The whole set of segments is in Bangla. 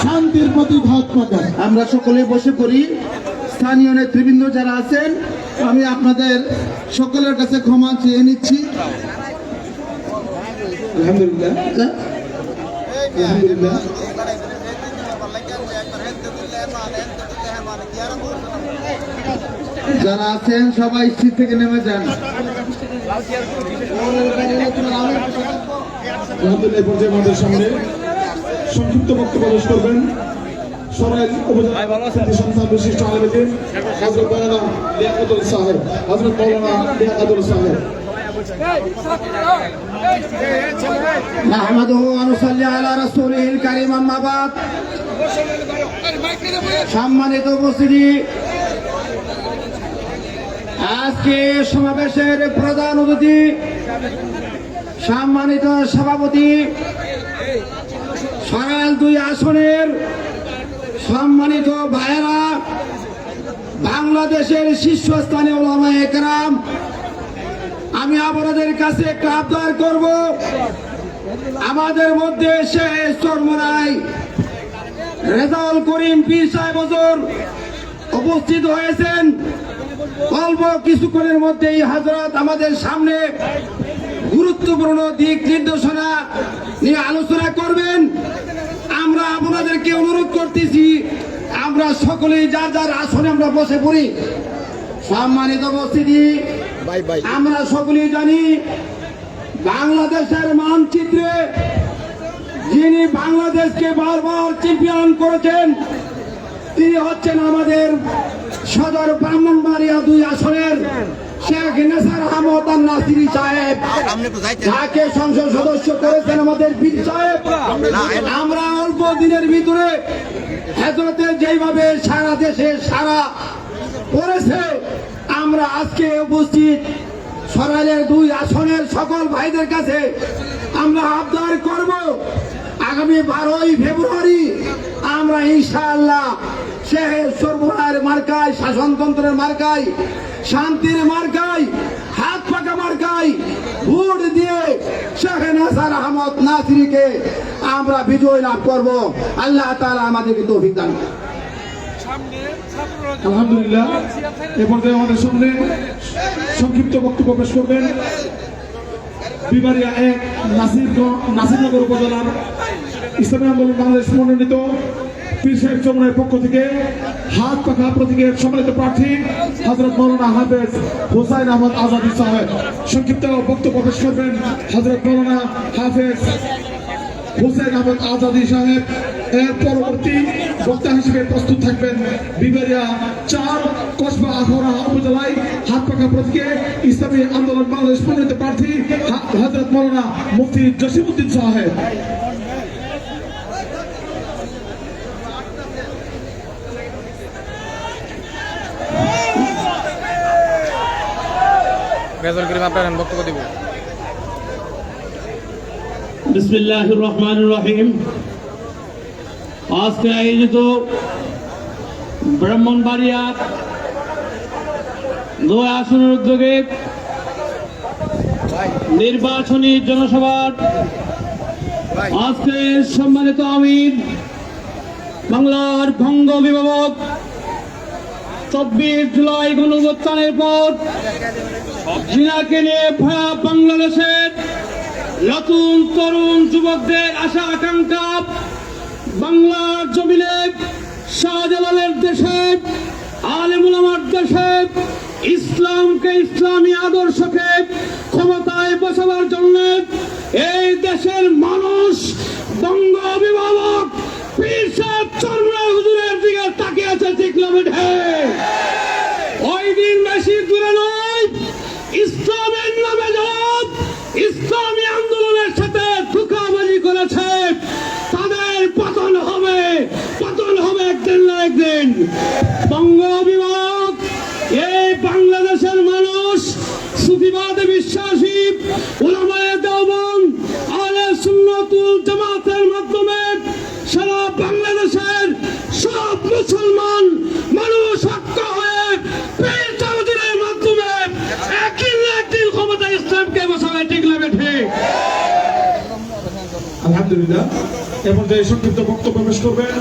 শান্তির প্রতি হাত পাকা। আমরা সকলে বসে পড়ি। স্থানীয় নেতৃবৃন্দ যারা আছেন, আমি আপনাদের সকলের কাছে ক্ষমা চেয়ে নিচ্ছি। আলহামদুলিল্লাহ, আলহামদুলিল্লাহ। যারা আছেন সবাই সিট থেকে নেমে যান। আলহামদুলিল্লাহ, পর্যায়ে আমাদের সামনে সংক্ষিপ্ত বক্তব্য পেশ করবেন সরাইল উপজেলা সংস্থা বিশিষ্ট আলেম হযরত মাওলানা লিয়াকতুল সাহেব, হযরত মাওলানা লিয়াকতুল সাহেব। নাহমাদুহু ওয়া নুসাল্লি আলা রাসূলিল কারীম, আম্মা বাদ। সম্মানিত উপস্থিতি, আজকে সমাবেশের প্রধান অতিথি, সম্মানিত সভাপতি, সরাইল 2 আসনের সম্মানিত ভাইয়েরা, বাংলাদেশের শীর্ষস্থানীয় উলামায়ে কেরাম, আমি আপনাদের কাছে একটা আবদার করব। আমাদের মধ্যে শেষ চরমোনাই রেজাউল করিম পীর সাহেব হুজুর উপস্থিত হয়েছেন। অল্প কিছুক্ষণের মধ্যেই হযরত আমাদের সামনে গুরুত্বপূর্ণ দিক নির্দেশনা নিয়ে আলোচনা করবেন। আমরা আপনাদেরকে অনুরোধ করতেছি, আমরা সকলেই যার যার আসনে আমরা বসে পড়ি। সম্মানিত উপস্থিতি, আমরা সকলেই জানি বাংলাদেশের মানচিত্রে যিনি বাংলাদেশকে বারবার চ্যাম্পিয়ন করেছেন তিনি হচ্ছেন আমাদের সদর ব্রাহ্মণবাড়িয়া 2 আসনের শেখ নেসার আহমদ নাসিরি সাহেব, যাকে সংসদ সদস্য করেছেন আমাদের পীর সাহেব। আমরা অল্প দিনের ভিতরে হেজরতে যেভাবে সারা দেশে সারা পড়েছে, আমরা আজকে উপস্থিত সরাইলের 2 আসনের সকল ভাইদের কাছে আমরা আবদার করব, আগামী 12ই ফেব্রুয়ারি আমরা ইনশাআল্লাহ শেখ সরবরাহের মার্কায়, শাসনতন্ত্রের মার্কায়, শান্তির মার্কায়, হাত পাকা মার্কায় ভোট দিয়ে শেখ নেসার আহমদ নাসিরিকে আমরা বিজয় লাভ করব। আল্লাহ তাআলা আমাদেরকে তৌফিক দান করুন। আলহামদুলিল্লাহ, এ পর্যায়ে আমাদের সামনে সংক্ষিপ্ত বক্তব্য পেশ করবেন বিবারিয়া 1 নাসিরনগর উপজেলার ইসলামী আন্দোলন বাংলাদেশ মনোনীত পীর সাহেব চরমনের পক্ষ থেকে হাত পাখা প্রতীকের সম্মানিত প্রার্থী হযরত মাওলানা হাফেজ হুসাইন আহমদ আজাদী সাহেব। সংক্ষিপ্ত বক্তব্য পেশ করবেন হযরত মাওলানা হাফেজ হুসাইন আহমদ আজাদী সাহেব। এর পরবর্তী বক্তা হিসেবে প্রস্তুত থাকবেন বিবারিয়া 4 কসবা আখাউড়া উপজেলায় হাত পাখা প্রতীকে ইসলামী আন্দোলন বাংলাদেশ মনোনীত প্রার্থী হযরত মাওলানা মুফতি জসিমউদ্দিন সাহেব। রেজাউল করিম আপনার বক্তব্য দিব। বিসমিল্লাহির রহমানির রহিম। আজকে আয়োজিত ব্রাহ্মণবাড়িয়া 2 আসনের উদ্যোগে নির্বাচনী জনসভার আজকে সম্মানিত আমির, বাংলার বঙ্গ অভিভাবক 24 জুলাই গণঅভ্যুত্থানের পর জিনাকে নিয়ে ভরা বাংলাদেশের নতুন তরুণ যুবকদের আশা আকাঙ্ক্ষা, বাংলার জমিনে শাহজালালের দেশে, আলেম ওলামার দেশে ইসলামকে, ইসলামী আদর্শকে ক্ষমতায় বসাবার জন্য এই দেশের মানুষ বঙ্গ অভিভাবক পীর সাহেব চরমনাই হুজুরের দিকে তাকিয়ে আছে। ঠিক না বেঠে? ওই দিন বেশি দূরে নয়, ইসলামের নামে যারা ইসলামী আন্দোলনের সাথে ধোঁকাবাজি করেছে তাদের পতন হবে, পতন হবে একদিন না একদিন। বঙ্গ অভিভাবক এই বাংলাদেশের মানুষ সুফিবাদে বিশ্বাসী, উলামায়ে দেওবন্দ, আহলে সুন্নাত ওয়াল জামাতের মাধ্যমে সারা বাংলাদেশের সব মুসলমান মানুষ ঐক্য হয়ে পীর চৌধুরীর মাধ্যমে একদিন না একদিন ক্ষমতা ইসলামকে বসাবে। ঠিক না বেঠে? আলহামদুলিল্লাহ, এ পর্যায়ে সংক্ষিপ্ত বক্তব্য পেশ করবেন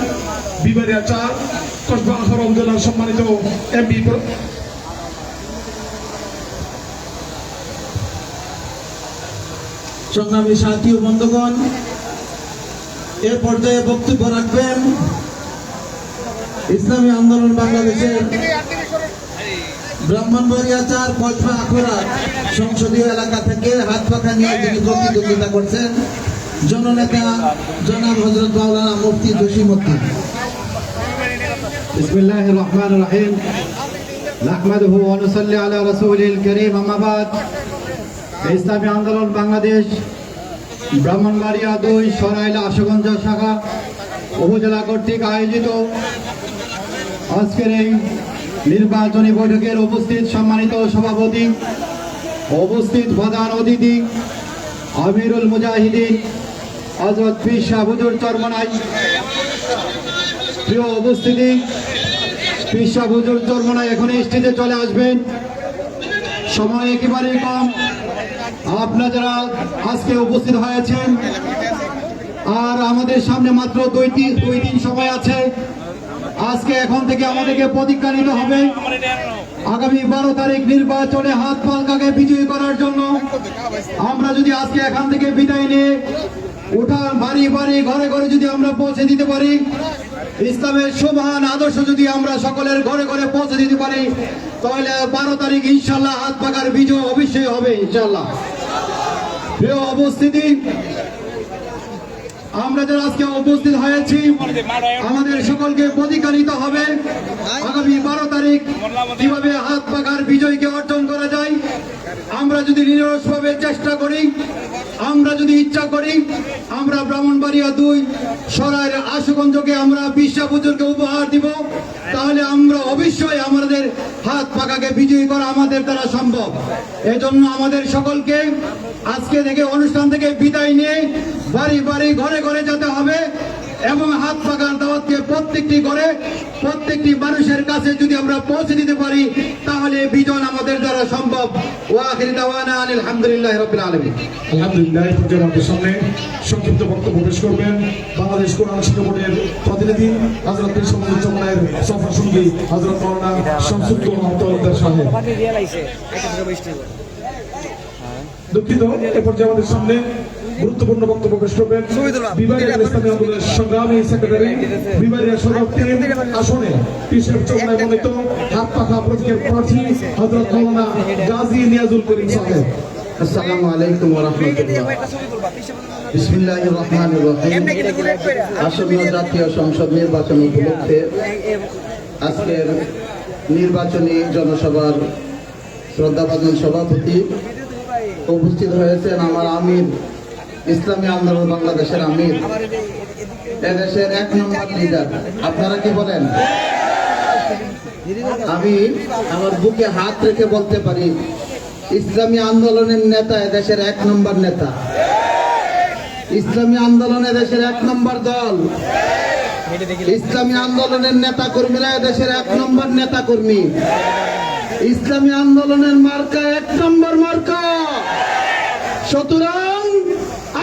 বিবারিয়া 4 কসবা আখাউড়া উপজেলার সম্মানিত এমপি সংগ্রামী সাথী ও বন্ধুগণ, এ পর্যায়ে বক্তব্য রাখবেন ইসলামী আন্দোলন বাংলাদেশের ব্রাহ্মণবাড়িয়া 4 কসবা আখাউড়া সংসদীয় এলাকা থেকে হাত পাখা নিয়ে যিনি প্রতিদ্বন্দ্বিতা করছেন জননেতা জনাব হযরত মাওলানা মুফতি জসিমউদ্দিন। বিসমিল্লাহির রহমানির রহিম। নাহমাদুহু ওয়া নুসাল্লি আলা রাসূলিল কারীম, আম্মা বাদ। ইসলামী আন্দোলন বাংলাদেশ ব্রাহ্মণবাড়িয়া 2 সরাইল আশুগঞ্জ শাখা উপজেলা কর্তৃক আয়োজিত আজকের এই নির্বাচনী বৈঠকের উপস্থিত সম্মানিত সভাপতি, উপস্থিত প্রধান অতিথি আমিরুল মুজাহিদিন হযরত পীর শাহ হুজুর চরমনাই, প্রিয় উপস্থিতি, পীর শাহ হুজুর চরমনাই এখন স্টেজে চলে আসবেন। সময় একেবারেই কম। আপনারা যারা আজকে উপস্থিত হয়েছেন, আর আমাদের সামনে মাত্র দুই দিন সময় আছে। আজকে এখন থেকে আমাদেরকে প্রতিজ্ঞা নিতে হবে আগামী 12 তারিখ নির্বাচনে হাত পালকাকে বিজয়ী করার জন্য। আমরা যদি আজকে এখান থেকে বিদায় নিয়ে উঠান বাড়ি বাড়ি ঘরে ঘরে যদি আমরা পৌঁছে দিতে পারি, ইসলামের সমান আদর্শ যদি আমরা সকলের ঘরে ঘরে পৌঁছে দিতে পারি, তাহলে 12 তারিখ ইনশাল্লাহ হাত পাকার বিজয় অবশ্যই হবে ইনশাল্লাহ। প্রিয় উপস্থিতি, আমরা যারা আজকে উপস্থিত হয়েছি, আমাদের সকলকে প্রতিজ্ঞা নিতে হবে আগামী 12 তারিখ কিভাবে হাত পাকার বিজয়কে অর্জন করা যায়। আমরা যদি নিরলসভাবে চেষ্টা করি, আমরা যদি ইচ্ছা করি, আমরা ব্রাহ্মণবাড়িয়া 2 সরাইল আশুগঞ্জকে আমরা বিশ্বাপুজোরকে উপহার দিব, তাহলে আমরা অবশ্যই আমাদের হাত পাকাকে বিজয়ী করা আমাদের দ্বারা সম্ভব। এজন্য আমাদের সকলকে আজকে থেকে অনুষ্ঠান থেকে বিদায় নিয়ে বাড়ি বাড়ি ঘরে ঘরে যেতে হবে এবং হাত পাকার দাওয়াতকে প্রত্যেকটি ঘরে প্রত্যেকটি মানুষের কাছে যদি আমরা পৌঁছে দিতে পারি, তাহলে বিজয় আমাদের দ্বারা সম্ভব। ওয়া আখির দাওয়ানা আলহামদুলিল্লাহি রাব্বিল আলামিন। আলহামদুলিল্লাহ। এই পর্যায়ে আমাদের সামনে সংক্ষিপ্ত বক্তব্য পেশ করবেন বাংলাদেশ কোরআন শিক্ষা বোর্ডের প্রতিনিধি হযরত পীর শাহ হুজুর চরমনাইয়ের সফর সঙ্গী হযরত মাওলানা শামসুদ্দৌলা তালুকদার সাহেব। দুঃখিত, এ পর্যায়ে আমাদের সামনে গুরুত্বপূর্ণ বক্তব্য পেশ করবেন বিবারিয়া ইসলামী আন্দোলনের সংগ্রামী সেক্রেটারি বিবারিয়া সদর 3 আসনে পীর সাহেব চরমনাই মনোনীত হাত পাখা প্রতীকের প্রার্থী হযরত মাওলানা গাজী নিয়াজুল করিম সাহেব। আসসালামু আলাইকুম ওয়া রাহমাতুল্লাহ। বিসমিল্লাহির রহমানির রহিম। আসন্ন জাতীয় সংসদ নির্বাচন উপলক্ষে আজকের নির্বাচনী জনসভার শ্রদ্ধাভাজন সভাপতি উপস্থিত হয়েছেন আমার আমির, ইসলামী আন্দোলন বাংলাদেশের আমির, এদেশের 1 নম্বর লিডার। আপনারা কি বলেন? আমি আমার বুকে হাত রেখে বলতে পারি, ইসলামী আন্দোলনের নেতা এদেশের 1 নম্বর নেতা। ইসলামী আন্দোলন এদেশের 1 নম্বর দল। ইসলামী আন্দোলনের নেতা কর্মীরা এদেশের 1 নম্বর নেতা কর্মী। ইসলামী আন্দোলনের মার্কা 1 নম্বর মার্কা। সুতরাং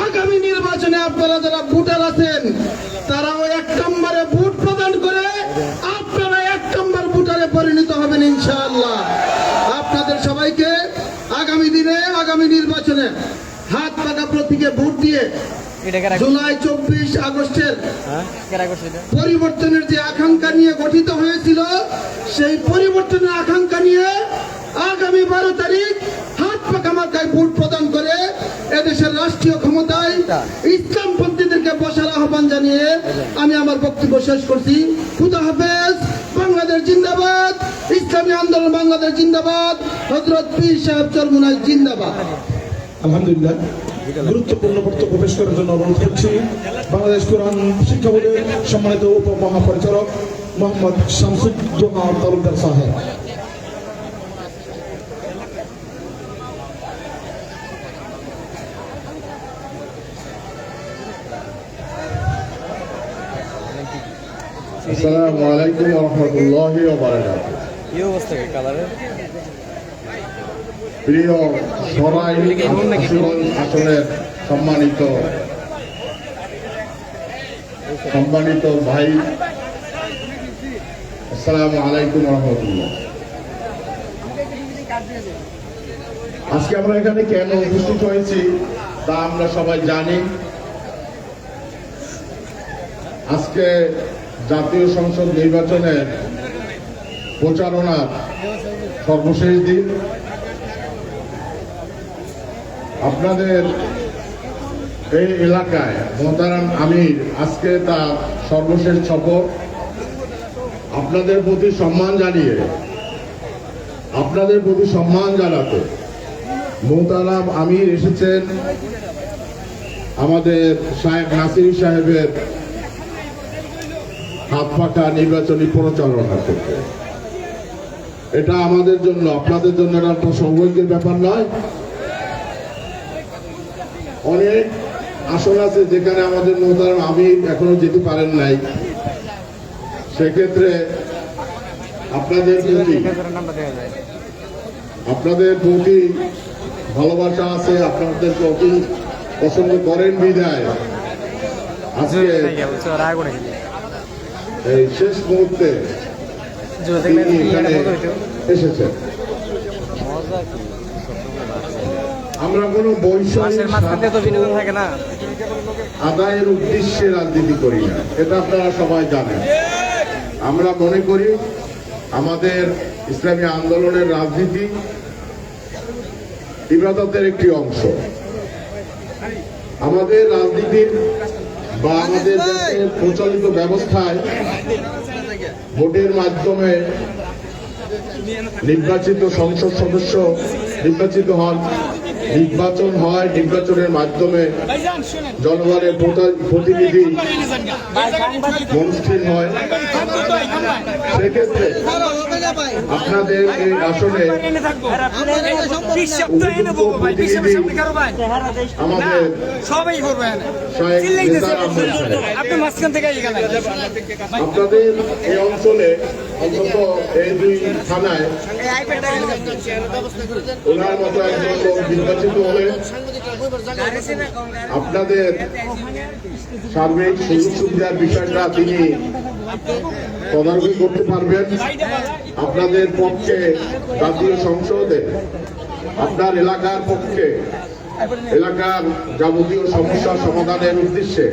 আগামী নির্বাচনে আপনারা যারা ভোটার আছেন, তারাও 1 নম্বরে ভোট প্রদান করে আপনারা 1 নম্বর ভোটারে পরিণত হবেন ইনশাআল্লাহ। আপনাদের সবাইকে আগামী দিনে আগামী নির্বাচনে হাত পাকা প্রতীকে ভোট দিয়ে জুলাই 24 আগস্টের পরিবর্তনের যে আকাঙ্ক্ষা নিয়ে গঠিত হয়েছিল, সেই পরিবর্তনের আকাঙ্ক্ষা নিয়ে আগামী 12 তারিখ হাত পাকা মার্কায় ভোট প্রদান করে এদেশের রাষ্ট্রীয় ক্ষমতায় ইসলামপন্থীদেরকে বসার আহ্বান জানিয়ে আমি আমার বক্তব্য শেষ করছি। খুদা হাফেজ। বাংলাদেশ জিন্দাবাদ। ইসলামী আন্দোলন বাংলাদেশ জিন্দাবাদ। হযরত পীর সাহেব চরমনাই জিন্দাবাদ। আলহামদুলিল্লাহ। গুরুত্বপূর্ণ বক্তব্য পেশ করার জন্য অনুরোধ করছি বাংলাদেশ কোরআন শিক্ষা বোর্ডের সম্মানিত উপমহাপরিচালক মোহাম্মদ শামসুদ্দৌলা তালুকদার সাহেব। আসসালামু আলাইকুম ওয়া রাহমাতুল্লাহি ওয়া বারাকাতুহু। কি অবস্থা কালারের? প্রিয় সরাইল আসনের সম্মানিত সম্মানিত ভাই, আসসালামু আলাইকুম রহমতুল্লাহ। আজকে আমরা এখানে কেন উপস্থিত হয়েছি তা আমরা সবাই জানি। আজকে জাতীয় সংসদ নির্বাচনের প্রচারণার সর্বশেষ দিন। আপনাদের এই এলাকায় মোহতারাম আমির আজকে তার সর্বশেষ সফর। আপনাদের প্রতি সম্মান জানাতে মোহতারাম আমির এসেছেন আমাদের শায়েখ নাসির সাহেবের হাত পাকা নির্বাচনী প্রচারণা করতে। এটা আমাদের জন্য, আপনাদের জন্য একটা সৌভাগ্যের ব্যাপার নয়। অনেক আসন আছে যেখানে আমাদের মোহতারাম আমির এখনো যেতে পারেন নাই। সেক্ষেত্রে আপনাদের প্রতি ভালোবাসা আছে, আপনাদের প্রতি পছন্দ করেন বিদায় আজকে এই শেষ মুহূর্তে তিনি এখানে এসেছেন। আমরা কোনো বৈষয়িক আদায়ের উদ্দেশ্যে রাজনীতি করি না, এটা আপনারা সবাই জানেন। আমরা মনে করি আমাদের ইসলামী আন্দোলনের রাজনীতি ইবাদতের একটি অংশ। আমাদের রাজনীতির বা আমাদের দেশের প্রচলিত ব্যবস্থায় ভোটের মাধ্যমে নির্বাচিত সংসদ সদস্য নির্বাচিত হন, নির্বাচন হয়, নির্বাচনের মাধ্যমে জনগণের প্রতিনিধি মনস্থির হয়। সেক্ষেত্রে আপনাদের এই আসনে প্রতিনিধি আমাদের আপনাদের এই অঞ্চলে অন্তত এই দুই থানায় ওনার মতো একজন লোক নির্বাচিত হলে আপনাদের সার্বিক সুযোগ সুবিধার বিষয়টা তিনি তদারকি করতে পারবেন। আপনাদের পক্ষে জাতীয় সংসদে আপনার এলাকার পক্ষে এলাকার যাবতীয় সমস্যা সমাধানের উদ্দেশ্যে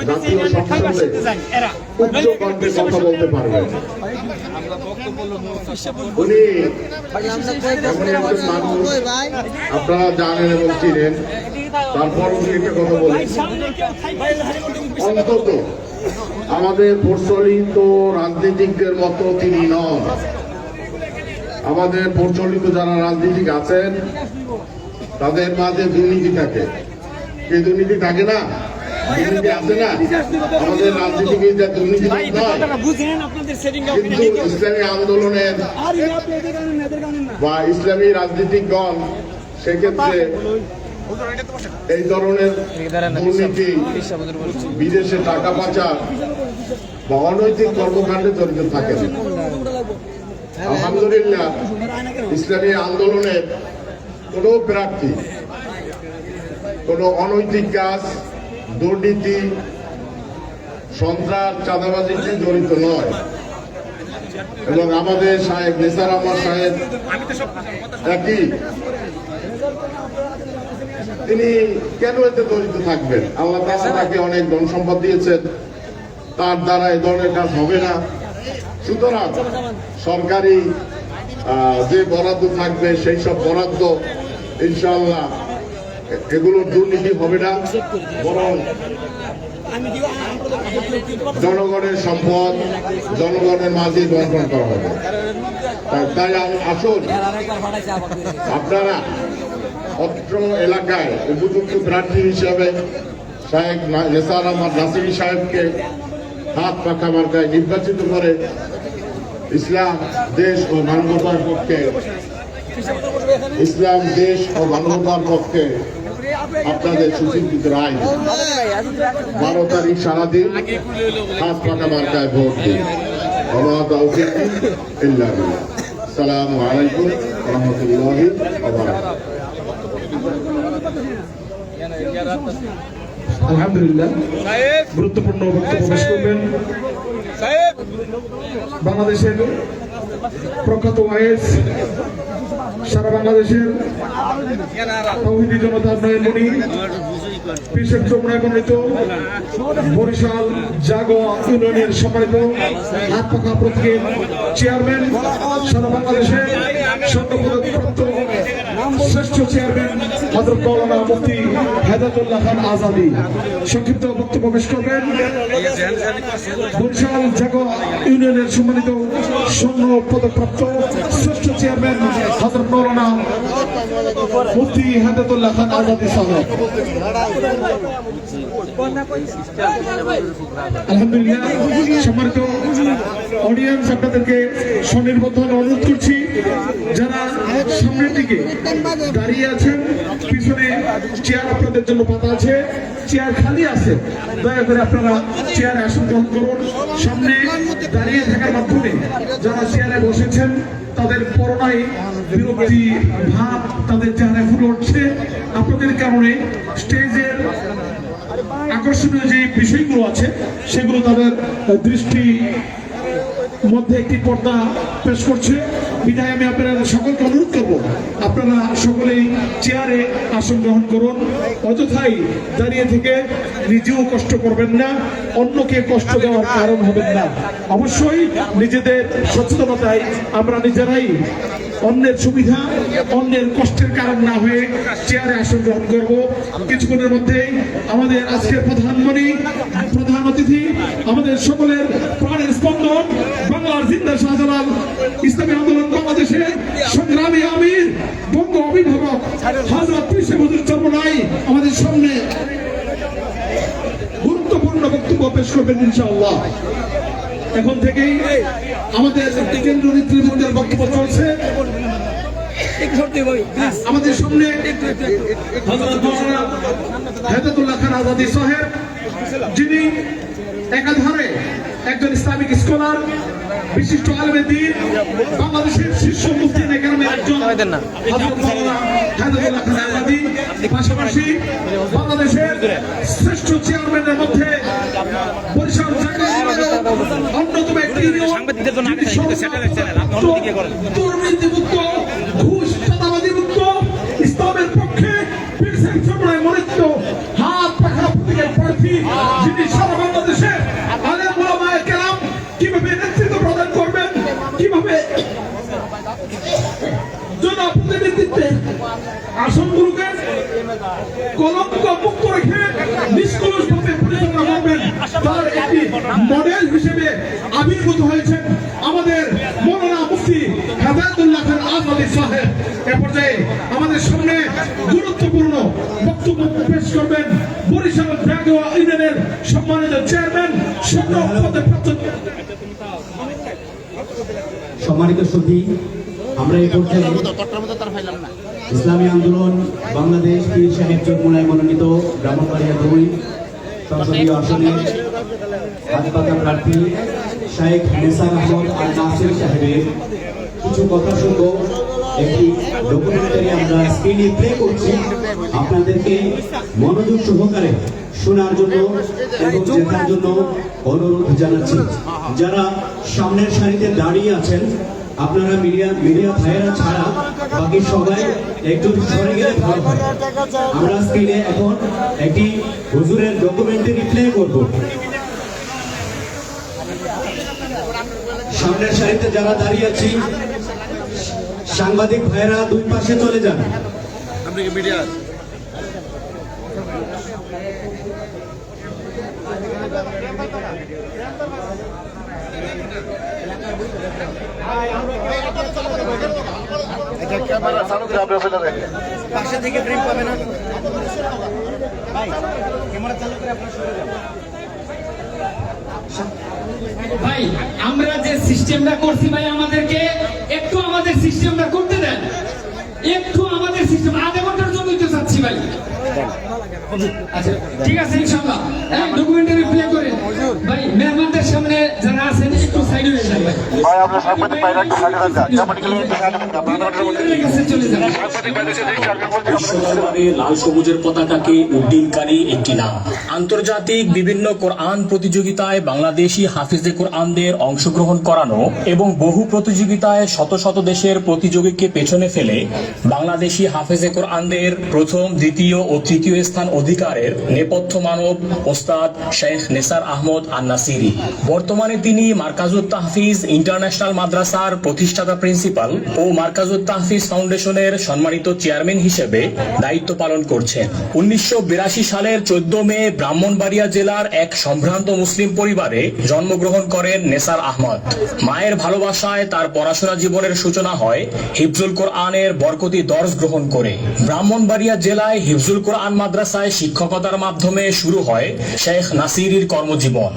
জাতীয় সংসদে উচ্চ কণ্ঠে কথা বলতে পারবেন। উনি এমন একজন মানুষ আপনারা জানেন এবং চিনেন, তারপর উনি একটা কথা বলেন, অন্তত আমাদের প্রচলিত রাজনীতিকদের মতো তিনি নন। আমাদের প্রচলিত যারা রাজনীতিক আছেন তাদের মাঝে দুর্নীতি থাকে, এই দুর্নীতি থাকে না, দুর্নীতি আছে না। আমাদের রাজনীতিবিদরা দুর্নীতি নয়, কিন্তু ইসলামী আন্দোলনের বা ইসলামী রাজনীতিকগণ সেক্ষেত্রে এই ধরনের দুর্নীতি, বিদেশে টাকা পাচার বা অনৈতিক কর্মকাণ্ডে জড়িত থাকে। আলহামদুলিল্লাহ ইসলামী আন্দোলনের কোন প্রার্থী কোন অনৈতিক কাজ, দুর্নীতি, সন্ত্রাস, চাঁদাবাজিতে জড়িত নয়। এবং আমাদের শায়েখ নিসার আহমদ সাহেব একই, তিনি কেন এতে জড়িত থাকবেন? আল্লাহ তাআলা তাকে অনেক ধন সম্পদ দিয়েছেন, তার দ্বারা এই ধরনের কাজ হবে না। সুতরাং সরকারি যে বরাদ্দ থাকবে সেই সব বরাদ্দ ইনশাআল্লাহ এগুলোর দুর্নীতি হবে না, বরং জনগণের সম্পদ জনগণের মাঝে বন্টন করা হবে। তাই আসুন আপনারা অত্র এলাকায় উপযুক্ত প্রার্থী হিসাবে শায়েখ নিসার আহমদ নাসিরি সাহেবকে হাত পাখা মার্কায় নির্বাচিত করে ইসলাম দেশ ও মানবতার পক্ষে আপনাদের সুচিন্তিত রায় 12 তারিখ সারাদিন হাত পাকা মার্কায় ভোট দিন। আসসালামু আলাইকুম রহমতুল্লাহি ওয়া বারাকাতুহু। আলহামদুলিল্লাহ গুরুত্বপূর্ণ বক্তব্য পেশ করবেন বাংলাদেশের প্রখ্যাত ওয়াইজ, সারা বাংলাদেশের তৌহিদি জনতার নয়নমণি, পীরশেখ চৌমুহনায় মনোনীত বরিশাল জাগোয়া ইউনিয়নের সম্মানিত হাত পাখা প্রতীকের চেয়ারম্যান, সারা বাংলাদেশের স্বর্ণপদকপ্রাপ্ত শ্রেষ্ঠ চেয়ারম্যান হযরত মাওলানা মুফতি হেদায়েতুল্লাহ খান আজাদী সংক্ষিপ্ত বক্তব্য পেশ করবেন। বরিশাল জাগোয়া ইউনিয়নের সম্মানিত স্বর্ণ পদকপ্রাপ্ত শ্রেষ্ঠ চেয়ারম্যান হযরত মাওলানা মুফতি হেদায়েতুল্লাহ খান আজাদী সাহেব। আলহামদুলিল্লাহ সম্মানিত অডিয়েন্স, আপনাদেরকে স্বনির্বদ্ধ অনুরোধ করছি, যারা সামনের দিকে দাঁড়িয়ে আছেন, পিছনে চেয়ার আপনাদের জন্য পাতা আছে, চেয়ার খালি আছে, দয়া করে আপনারা চেয়ারে আসন গ্রহণ করুন। সামনে দাঁড়িয়ে থাকার মাধ্যমে যারা চেয়ারে বসেছেন তাদের পরনায় বিরক্তি ভাব তাদের চেহারায় ফুটে উঠছে। আপনাদের কারণে স্টেজের আকর্ষণীয় যে বিষয়গুলো আছে সেগুলো তাদের দৃষ্টি মধ্যে একটি পর্দা পেশ করছে। বিধায় আমি আপনারা সকলকে অনুরোধ করব, আপনারা সকলেই চেয়ারে আসন গ্রহণ করুন। অযথাই দাঁড়িয়ে থেকে নিজেও কষ্ট করবেন না, অন্যকে কষ্ট দেওয়ার কারণ হবেন না। অবশ্যই নিজেদের সচেতনতায় আমরা নিজেরাই অন্যের সুবিধা অন্যের কষ্টের কারণ না হয়ে চেয়ারে আসন গ্রহণ করব। কিছুক্ষণের মধ্যেই আমাদের আজকের প্রধান অতিথি, আমাদের সকলের প্রাণের স্পন্দন, বাংলার জিন্দা শাহজালাল, ইসলামী আন্দোলন বাংলাদেশের সংগ্রামী আমির, বঙ্গ অভিভাবক হযরত পীর সাহেব হুজুর চরমোনাই আমাদের সামনে গুরুত্বপূর্ণ বক্তব্য পেশ করবেন ইনশাআল্লাহ। এখন থেকেই আমাদের কেন্দ্রীয় নেতৃবৃন্দের বক্তব্য চলছে। আমাদের সামনে হযরত মাওলানা হেদায়েতুল্লাহ খান আজাদী সাহেব, যিনি একাধারে একজন ইসলামিক স্কলার, বিশিষ্ট আলেমে দ্বীন, বাংলাদেশের শীর্ষ মুফতি নেকেরামের একজন হযরত মাওলানা হেদায়েতুল্লাহ খান আজাদী, পাশাপাশি বাংলাদেশের শ্রেষ্ঠ চেয়ারম্যানের মধ্যে বরিশাল অন্যতম একটি দুর্নীতিমুক্ত, ঘুষ চাঁদাবাজি মুক্ত, ইসলামের পক্ষে পীর সাহেব চরমোনাই মনোনীত হাত পাখা প্রতীকের প্রার্থী, যিনি সারা বাংলাদেশে আলেম ওলামায়ে কেরাম কিভাবে নেতৃত্ব প্রদান করবেন, কিভাবে জনপ্রতিনিধিত্বের আসনগুলোকে কলঙ্ক মুক্ত রেখে নিষ্কলুষভাবে পরিচালনা করবেন, তার একটি মডেল হিসেবে আবির্ভূত হয়েছেন আমাদের মাওলানা মুফতি হেদায়েতুল্লাহ খান আজাদী সাহেব। এ পর্যায়ে আমাদের সামনে গুরুত্বপূর্ণ বক্তব্য পেশ করবেন বরিশাল জাগোয়া ইউনিয়নের সম্মানিত চেয়ারম্যান, সম্মানিত সুধী, আমরা এই পর্যায়ে ইসলামী আন্দোলন বাংলাদেশ পীর সাহেব চরমোনাই মনোনীত ব্রাহ্মণবাড়িয়া 2 সংসদীয় আসনের হাত পাখা প্রার্থী শাইখ নিসার আহমদ আল নাসির সাহেবের কিছু কথা শুনবো। একটি ডকুমেন্টারি আমরা স্ক্রিনে প্লে করছি, আপনাদেরকে মনোযোগ সহকারে শোনার জন্য এবং দেখার জন্য অনুরোধ জানাচ্ছি। যারা সামনের সারিতে দাঁড়িয়ে আছেন, আপনারা মিডিয়া ভাইয়েরা ছাড়া বাকি সবাই একটু সরে গেলে ভালো হয়। আমরা স্ক্রিনে এখন একটি হুজুরের ডকুমেন্টারি প্লে করব। সামনের সারিতে যারা দাঁড়িয়ে আছি, সাংবাদিক ভাইয়েরা দুই পাশে চলে যান। পাশে থেকে ফ্রেম পাবে না ভাই, ক্যামেরা চালু করে আপনারা শুরু করুন। ভাই আমরা যে সিস্টেমটা করছি ভাই, আমাদেরকে একটু আমাদের সিস্টেমটা করতে দেন, একটু আমাদের সিস্টেম আধা ঘন্টার জন্য দিতে চাচ্ছি ভাই। আচ্ছা ঠিক আছে ইনশাআল্লাহ ডকুমেন্টারি প্লে করেন ভাই মেহমানদের সামনে যারা আছেন একটু সাইডে হয়ে যান ভাই আমরা সাংবাদিক ভাইরা একটু সাইডে হয়ে যান চলে যান বিশ্বদরবারে লাল সবুজের পতাকাকে উড্ডীনকারী একটি নাম। আন্তর্জাতিক বিভিন্ন কোরআন প্রতিযোগিতায় বাংলাদেশি হাফিজে কোরআনদের অংশগ্রহণ করানো এবং বহু প্রতিযোগিতায় শত শত দেশের প্রতিযোগীকে পেছনে ফেলে বাংলাদেশি হাফেজে কোরআনদের প্রথম, দ্বিতীয় ও তৃতীয় স্থান অধিকারের নেপথ্য মানব ওস্তাদ শেখ নেসার আহমদ আন-নাসিরি। বর্তমানে তিনি মার্কাজুত তাহফিজ ইন্টারন্যাশনাল মাদ্রাসার প্রতিষ্ঠাতা প্রিন্সিপাল ও মার্কাজুত তাহফিজ ফাউন্ডেশনের সম্মানিত চেয়ারম্যান হিসেবে দায়িত্ব পালন করছেন। 1982 সালের 14 মে ব্রাহ্মণবাড়িয়া জেলার এক সম্ভ্রান্ত মুসলিম পরিবারে জন্মগ্রহণ করেন নেসার আহমদ। মায়ের ভালোবাসায় তার পড়াশোনা জীবনের সূচনা হয় হিফজুল কোরআনের বরকতি দর্স গ্রহণ করে। ব্রাহ্মণবাড়িয়া জেলায় হিফজুল কোরআন মাদ্রাসায় শিক্ষকতার মাধ্যমে শুরু হয় শেখ নাসিরির কর্মজীবন।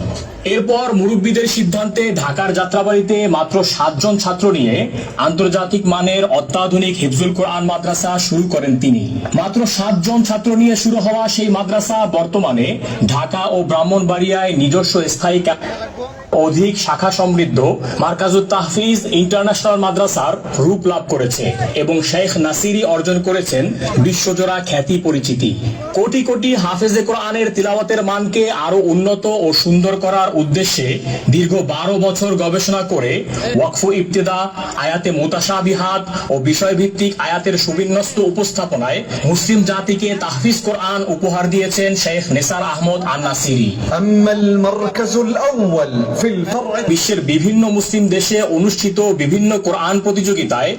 এরপর মুরব্বীদের সিদ্ধান্তে ঢাকার যাত্রাবাড়িতে মাত্র 7 জন ছাত্র নিয়ে আন্তর্জাতিক মানের অত্যাধুনিক হিফজুল কোরআন মাদ্রাসা শুরু করেন তিনি। মাত্র 7 জন ছাত্র নিয়ে শুরু হওয়া সেই মাদ্রাসা বর্তমানে ঢাকা ও ব্রাহ্মণবাড়িয়ায় নিজস্ব স্থায়ী অধিক শাখা সমৃদ্ধ মার্কাজুত তাহফিজ ইন্টারন্যাশনাল মাদ্রাসার রূপ লাভ করেছে এবং শেখ নাসিরি অর্জন করেছেন বিশ্বজোড়া খ্যাতি পরিচিতি। কোটি কোটি হাফেজে কোরআনের তিলাওয়াতের মানকে আরো উন্নত ও সুন্দর করার উদ্দেশ্যে দীর্ঘ 12 বছর গবেষণা করে ওয়াকফ ইবতিদা, আয়াতে মুতাশাবিহাত ও বিষয়ভিত্তিক আয়াতের সুবিন্যস্ত উপস্থাপনায় মুসলিম জাতিকে তাহফিজ কোরআন উপহার দিয়েছেন শেখ নেসার আহমদ আন-নাসিরি। বিশ্বের বিভিন্ন মুসলিম দেশে অনুষ্ঠিত বিভিন্ন কোরআন প্রতিযোগিতায়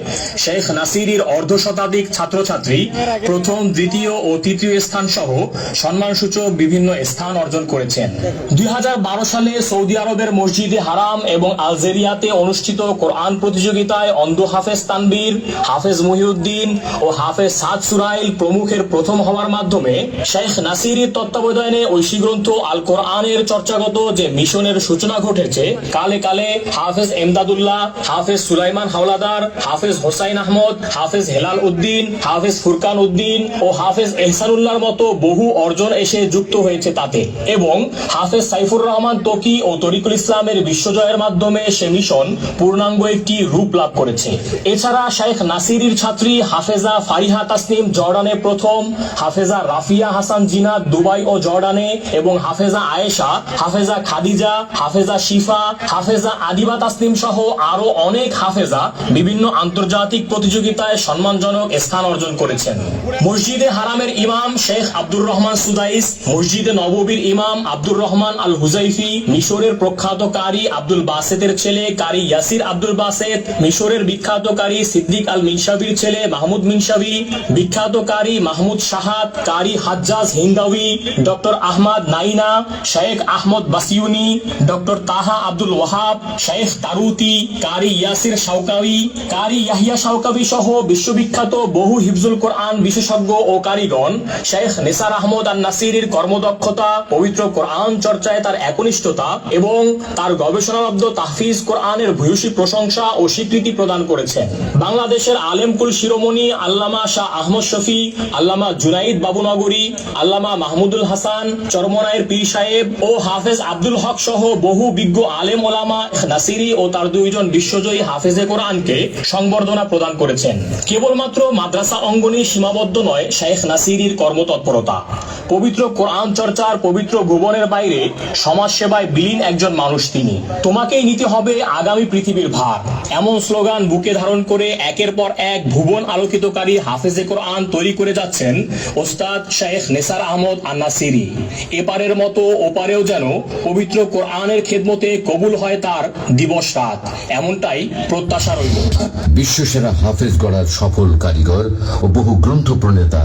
শেখ নাসিরির অর্ধশতাধিক ছাত্রছাত্রী প্রথম, দ্বিতীয় ও তৃতীয় স্থান সহ সম্মানসূচক বিভিন্ন স্থান অর্জন করেছেন। 2012 সালে সৌদি আরবের মসজিদে হারাম এবং আলজেরিয়াতে অনুষ্ঠিত কোরআন প্রতিযোগিতায় অন্ধ হাফেজ তানবীর, হাফেজ মহিউদ্দিন ও হাফেজ সাদ সুরাইল প্রমুখের প্রথম হওয়ার মাধ্যমে শেখ নাসিরির তত্ত্বাবধানে ঐশী গ্রন্থ আল কোরআনের চর্চাগত যে মিশনের সূচনা ঘটেছে, কালে কালে হাফেজ এমদাদুল্লাহ, হাফেজ সুলাইমান হাওলাদার, হাফেজ হোসাইন আহমদ, হাফেজ হেলাল উদ্দিন, হাফেজ ফুরকান উদ্দিন ও হাফেজ এহসানুল্লাহর মতো বহু অর্জন এসে যুক্ত হয়েছে তাতে, এবং হাফেজ সাইফুর রহমান তকি ও তরিকুল ইসলামের বিশ্বজয়ের মাধ্যমে সে মিশন পূর্ণাঙ্গ একটি রূপ লাভ করেছে। এছাড়া শেখ নাসিরির ছাত্রী হাফেজা ফারিহা তাসনিম জর্ডানে প্রথম, হাফেজা রাফিয়া হাসান জিনাত দুবাই ও জর্ডানে এবং হাফেজা আয়েশা, হাফেজা খাদিজা, হাফেজা শিফা, হাফেজা আদিবা তাসনিম সহ আরো অনেক হাফেজা বিভিন্ন আন্তর্জাতিক প্রতিযোগিতায় সম্মানজনক স্থান অর্জন করেছেন। মসজিদে হারামের ইমাম শেখ আব্দুর রহমান সুদাইস, মসজিদে নববীর ইমাম আব্দুর রহমান আল হুজাইফি, মিশরের প্রখ্যাত কারি আব্দুল বাসেতের ছেলে কারি ইয়াসির আব্দুল বাসেত, মিশরের বিখ্যাত কারি সিদ্দিক আল মিনশাবির ছেলে মাহমুদ মিনশাবি, বিখ্যাত কারি মাহমুদ শাহাদ, কারি হাজ্জাজ হিন্দাউি, ডক্টর আহমদ নাইনা, শেখ আহমদ বাসিউনি, ডক্টর তাহা আব্দুল ওয়াহাব, শেখ তারুতি, কারি ইয়াসির শাওকাবি, কারি ইয়াহিয়া শাওকাবি সহ বিশ্ববিখ্যাত বহু হিফজুল কোরআন বিশেষজ্ঞ ও কারিগণ শেখ নেসার আহমদ আন-নাসিরির কর্মদক্ষতা, পবিত্র কোরআন চর্চায় তার একনিষ্ঠতা এবং তার গবেষণালব্ধ তাহফিজ কোরআনের ভূয়সী প্রশংসা ও স্বীকৃতি প্রদান করেছেন। বাংলাদেশের আলেমকুল শিরোমণি আল্লামা শাহ আহমদ শফি, আল্লামা জুনাইদ বাবুনগরী, আল্লামা মাহমুদুল হাসান চরমনায়ের পীর সাহেব ও হাফেজ আব্দুল হক সহ বহু বিজ্ঞ আলেম ওলামা নাসিরি ও তার 2 জন বিশ্বজয়ী হাফেজে কোরআনকে সংবর্ধনা প্রদান করেছেন। কেবলমাত্র মাদ্রাসা অঙ্গনে সীমাবদ্ধ নয় শেখ নাসিরির কর্মতৎপরতা। পবিত্র কোরআন চর্চার পবিত্র ভুবনের বাইরে সমাজ সেবায় বিলীন একজন মানুষ তিনি। তোমাকেই নিতে হবে আগামী পৃথিবীর ভার, এমন স্লোগান বুকে ধারণ করে একের পর এক ভুবন আলোকিতকারী হাফেজে কোরআন তৈরি করে যাচ্ছেন ওস্তাদ শেখ নেসার আহমদ আন-নাসিরি। এপারের মতো ওপারেও যেন পবিত্র কোরআনের খেদমতে কবুল হয় তার দিবস রাত, এমনটাই প্রত্যাশা রইল। বিশ্বসেরা হাফেজ গড়ার সফল কারিগর ও বহু গ্রন্থ প্রণেতা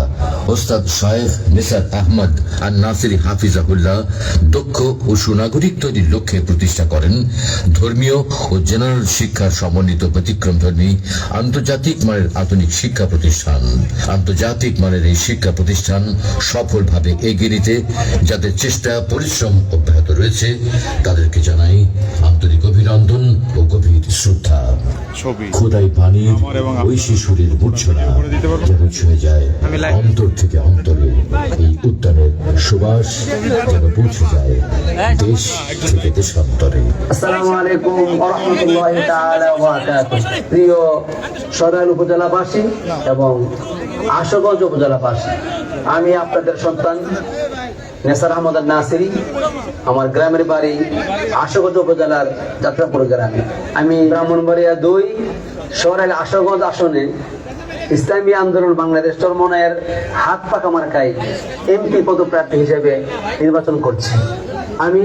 ওস্তাদ শেখ নেসার আহমদ আন-নাসিরি হাফিজাহুল্লাহ দক্ষ ও সুনাগরিক তৈরির লক্ষ্যে প্রতিষ্ঠা করেন ধর্মীয় ও জেনারেল শিক্ষার সমন্বিত ব্যতিক্রমধর্মী আন্তর্জাতিক মানের আধুনিক শিক্ষা প্রতিষ্ঠান। আন্তর্জাতিক মানের এই শিক্ষা প্রতিষ্ঠান সফলভাবে এগিয়ে নিতে যাদের চেষ্টা পরিশ্রম অব্যাহত রয়েছে তাদেরকে জানাই আন্তরিক অভিনন্দন ও গভীর শ্রদ্ধা। খোদাই পানির ওই শিশুরের মূর্ছনা যেন ছুঁয়ে যায় অন্তর থেকে অন্তরে। এই উদ্যানের সুবাস যেন পৌঁছে যায় দেশ থেকে দেশান্তরে। আসসালামু আলাইকুম ওয়া রাহমাতুল্লাহি তাআলা ওয়া বারাকাতুহু। প্রিয় সরাইল উপজেলাবাসী এবং আশুগঞ্জ উপজেলাবাসী, আমি আপনাদের সন্তান নেসার আহমদ নাসিরি। আমার গ্রামের বাড়ি আশুগঞ্জ উপজেলার যাত্রাপুর গ্রামে। আমি ব্রাহ্মণবাড়িয়া 2 সরাইল আশুগঞ্জ আসনে ইসলামী আন্দোলন বাংলাদেশ চরমনায়ের হাত পাকা মার্কায় এমপি পদপ্রার্থী হিসেবে নির্বাচন করছি। আমি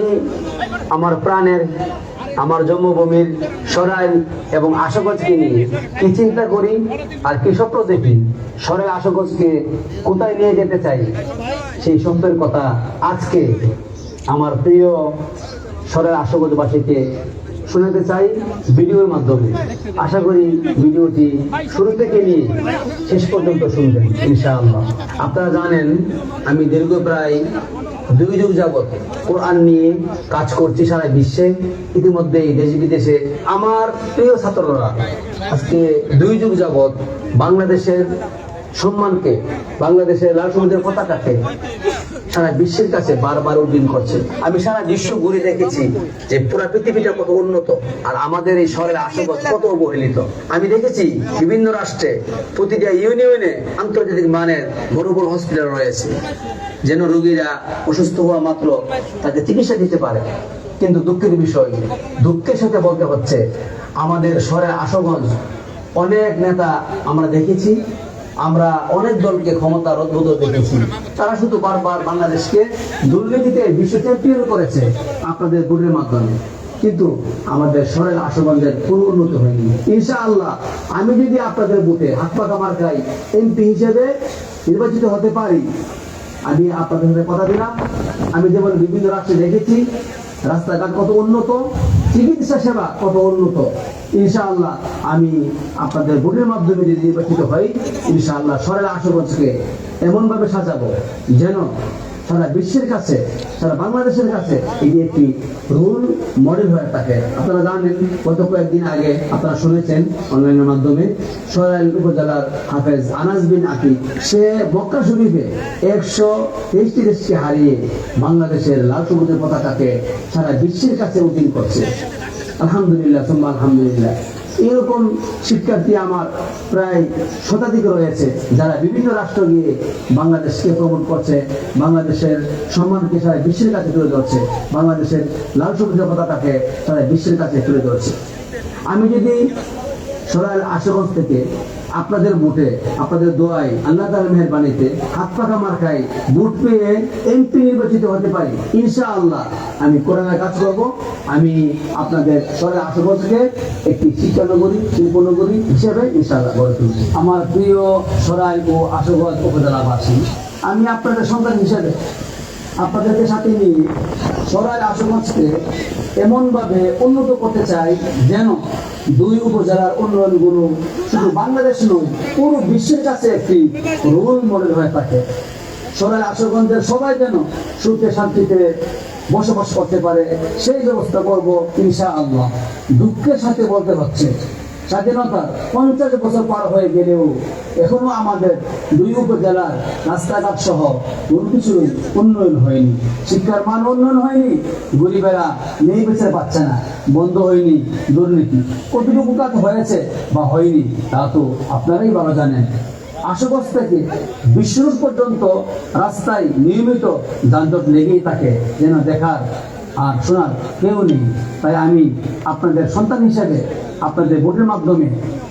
আমার প্রাণের, আমার জন্মভূমির সরাইল এবং আশুগঞ্জকে নিয়ে কি চিন্তা করি আর কি স্বপ্ন দেখি, সরাইল আশুগঞ্জকে কোথায় নিয়ে যেতে চাই, সেই স্বপ্নের কথা আজকে আমার প্রিয় সরাইল আশুগঞ্জবাসীকে শোনাতে চাই ভিডিওর মাধ্যমে। আশা করি ভিডিওটি শুরু থেকে নিয়ে শেষ পর্যন্ত শুনবেন ইনশাআল্লাহ। আপনারা জানেন আমি দীর্ঘ প্রায় 2 যুগ যাবৎ কোরআন নিয়ে কাজ করছি সারা বিশ্বে। ইতিমধ্যেই দেশ বিদেশে আমার প্রিয় ছাত্ররা আজকে 2 যুগ যাবৎ বাংলাদেশের সম্মানকে, বাংলাদেশের লাল সবুজের পতাকাকে সারা বিশ্বের কাছে বারবার উদ্দিন করছে। আমি সারা বিশ্ব ঘুরে দেখেছি যে পুরো পৃথিবীটা কত উন্নত আর আমাদের এই শহরের আশেপাশ কত অবহেলিত। আমি দেখেছি বিভিন্ন রাষ্ট্রে প্রতিটা ইউনিয়নে আন্তর্জাতিক মানের বড় বড় হসপিটাল রয়েছে, যেন রোগীরা অসুস্থ হওয়া মাত্র তাকে চিকিৎসা দিতে পারে। কিন্তু দুঃখের বিষয়, দুঃখের সাথে বলতে হচ্ছে আমাদের শহরের আশুগঞ্জ অনেক নেতা আমরা দেখেছি, আমরা অনেক দলকে ক্ষমতার উদ্বোধ দেখেছি, তারা শুধু বারবার বাংলাদেশকে দুর্নীতিতে বিশ্ব চ্যাম্পিয়ন করেছে আপনাদের ভোটের মাধ্যমে। কিন্তু আমাদের শহরের আশুগঞ্জের কোনো উন্নতি হয়নি। ইনশাআল্লাহ আমি যদি আপনাদের ভোটে হাত পাকা মার্কায় এমপি হিসেবে নির্বাচিত হতে পারি, আমি আপনাদের সাথে কথা দিলাম, আমি যেমন বিভিন্ন রাষ্ট্রে দেখেছি রাস্তাঘাট কত উন্নত, চিকিৎসা সেবা কত উন্নত, ইনশাআল্লাহ আমি আপনাদের ভোটের মাধ্যমে যদি নির্বাচিত হই, ইনশাআল্লাহ শহরের আশুগঞ্জকে এমন ভাবে সাজাবো যেন সারা বিশ্বের কাছে, সারা বাংলাদেশের কাছে এটি একটি রোল মডেল হয়ে থাকে। আপনারা জানেন গত কয়েকদিন আগে আপনারা শুনেছেন অনলাইনের মাধ্যমে সরাইল উপজেলার হাফেজ আনাস বিন আকিব, সে মক্কা শরীফে 123টি দেশকে হারিয়ে বাংলাদেশের লাল সবুজের পতাকাকে সারা বিশ্বের কাছে উদ্দিন করছে। আলহামদুলিল্লাহ, সুম্মা আলহামদুলিল্লাহ। এরকম শিক্ষার্থী আমার প্রায় শতাধিক রয়েছে যারা বিভিন্ন রাষ্ট্র গিয়ে বাংলাদেশকে প্রমোট করছে, বাংলাদেশের সম্মানকে সারা বিশ্বের কাছে তুলে ধরছে, বাংলাদেশের লাল সবুজের পতাকাকে সারা বিশ্বের কাছে তুলে ধরছে। আমি যদি সরাইল আশুগঞ্জ থেকে আপনাদের ভোটে, আপনাদের দোয়ায়, আল্লাহ তাআলার মেহেরবানিতে হাত পাকা মার্কায় ভোট পেয়ে এমপি নির্বাচিত হতে পারি, ইনশাআল্লাহ আমি কোরআনের কাজ করব। আমি আপনাদের সরাইল আশুগঞ্জকে একটি শিক্ষানগরী, শিল্পনগরী হিসেবে ইনশাআল্লাহ গড়ে তুলব। আমার প্রিয় সরাইল ও আশুগঞ্জ উপজেলাবাসী, আমি আপনাদের সন্তান হিসেবে আপনাদেরকে সাথে নিয়ে সরাইল আশুগঞ্জকে এমনভাবে উন্নত করতে চাই যেন 2 উপজেলার উন্নয়নগুলো শুধু বাংলাদেশ নয়, পুরো বিশ্বের কাছে একটি রোল মডেল হয়ে থাকে। সরাইল আশুগঞ্জের সবাই যেন সুখে শান্তিতে বসবাস করতে পারে সেই ব্যবস্থা করব ইনশাআল্লাহ। দুঃখের সাথে বলতে হচ্ছে স্বাধীনতার 50 বছর পার হয়ে গেলেও এখনো আমাদের 2 উপজেলার রাস্তাঘাট সহ কোনো কিছুই উন্নয়ন হয়নি। শিক্ষার মান উন্নয়ন হয়নি, গরিবেরা নেই বেঁচে পাচ্ছে না, বন্ধ হয়নি দুর্নীতি। কতটুকু কাজ হয়েছে বা হয়নি তা তো আপনারাই ভালো জানেন। আশুগঞ্জ থেকে বিশ্বরোড পর্যন্ত রাস্তায় নিয়মিত যানজট লেগেই থাকে, যেন দেখার আর শোনার কেউ নেই। তাই আমি আপনাদের সন্তান হিসেবে আপনাদের ভোটের মাধ্যমে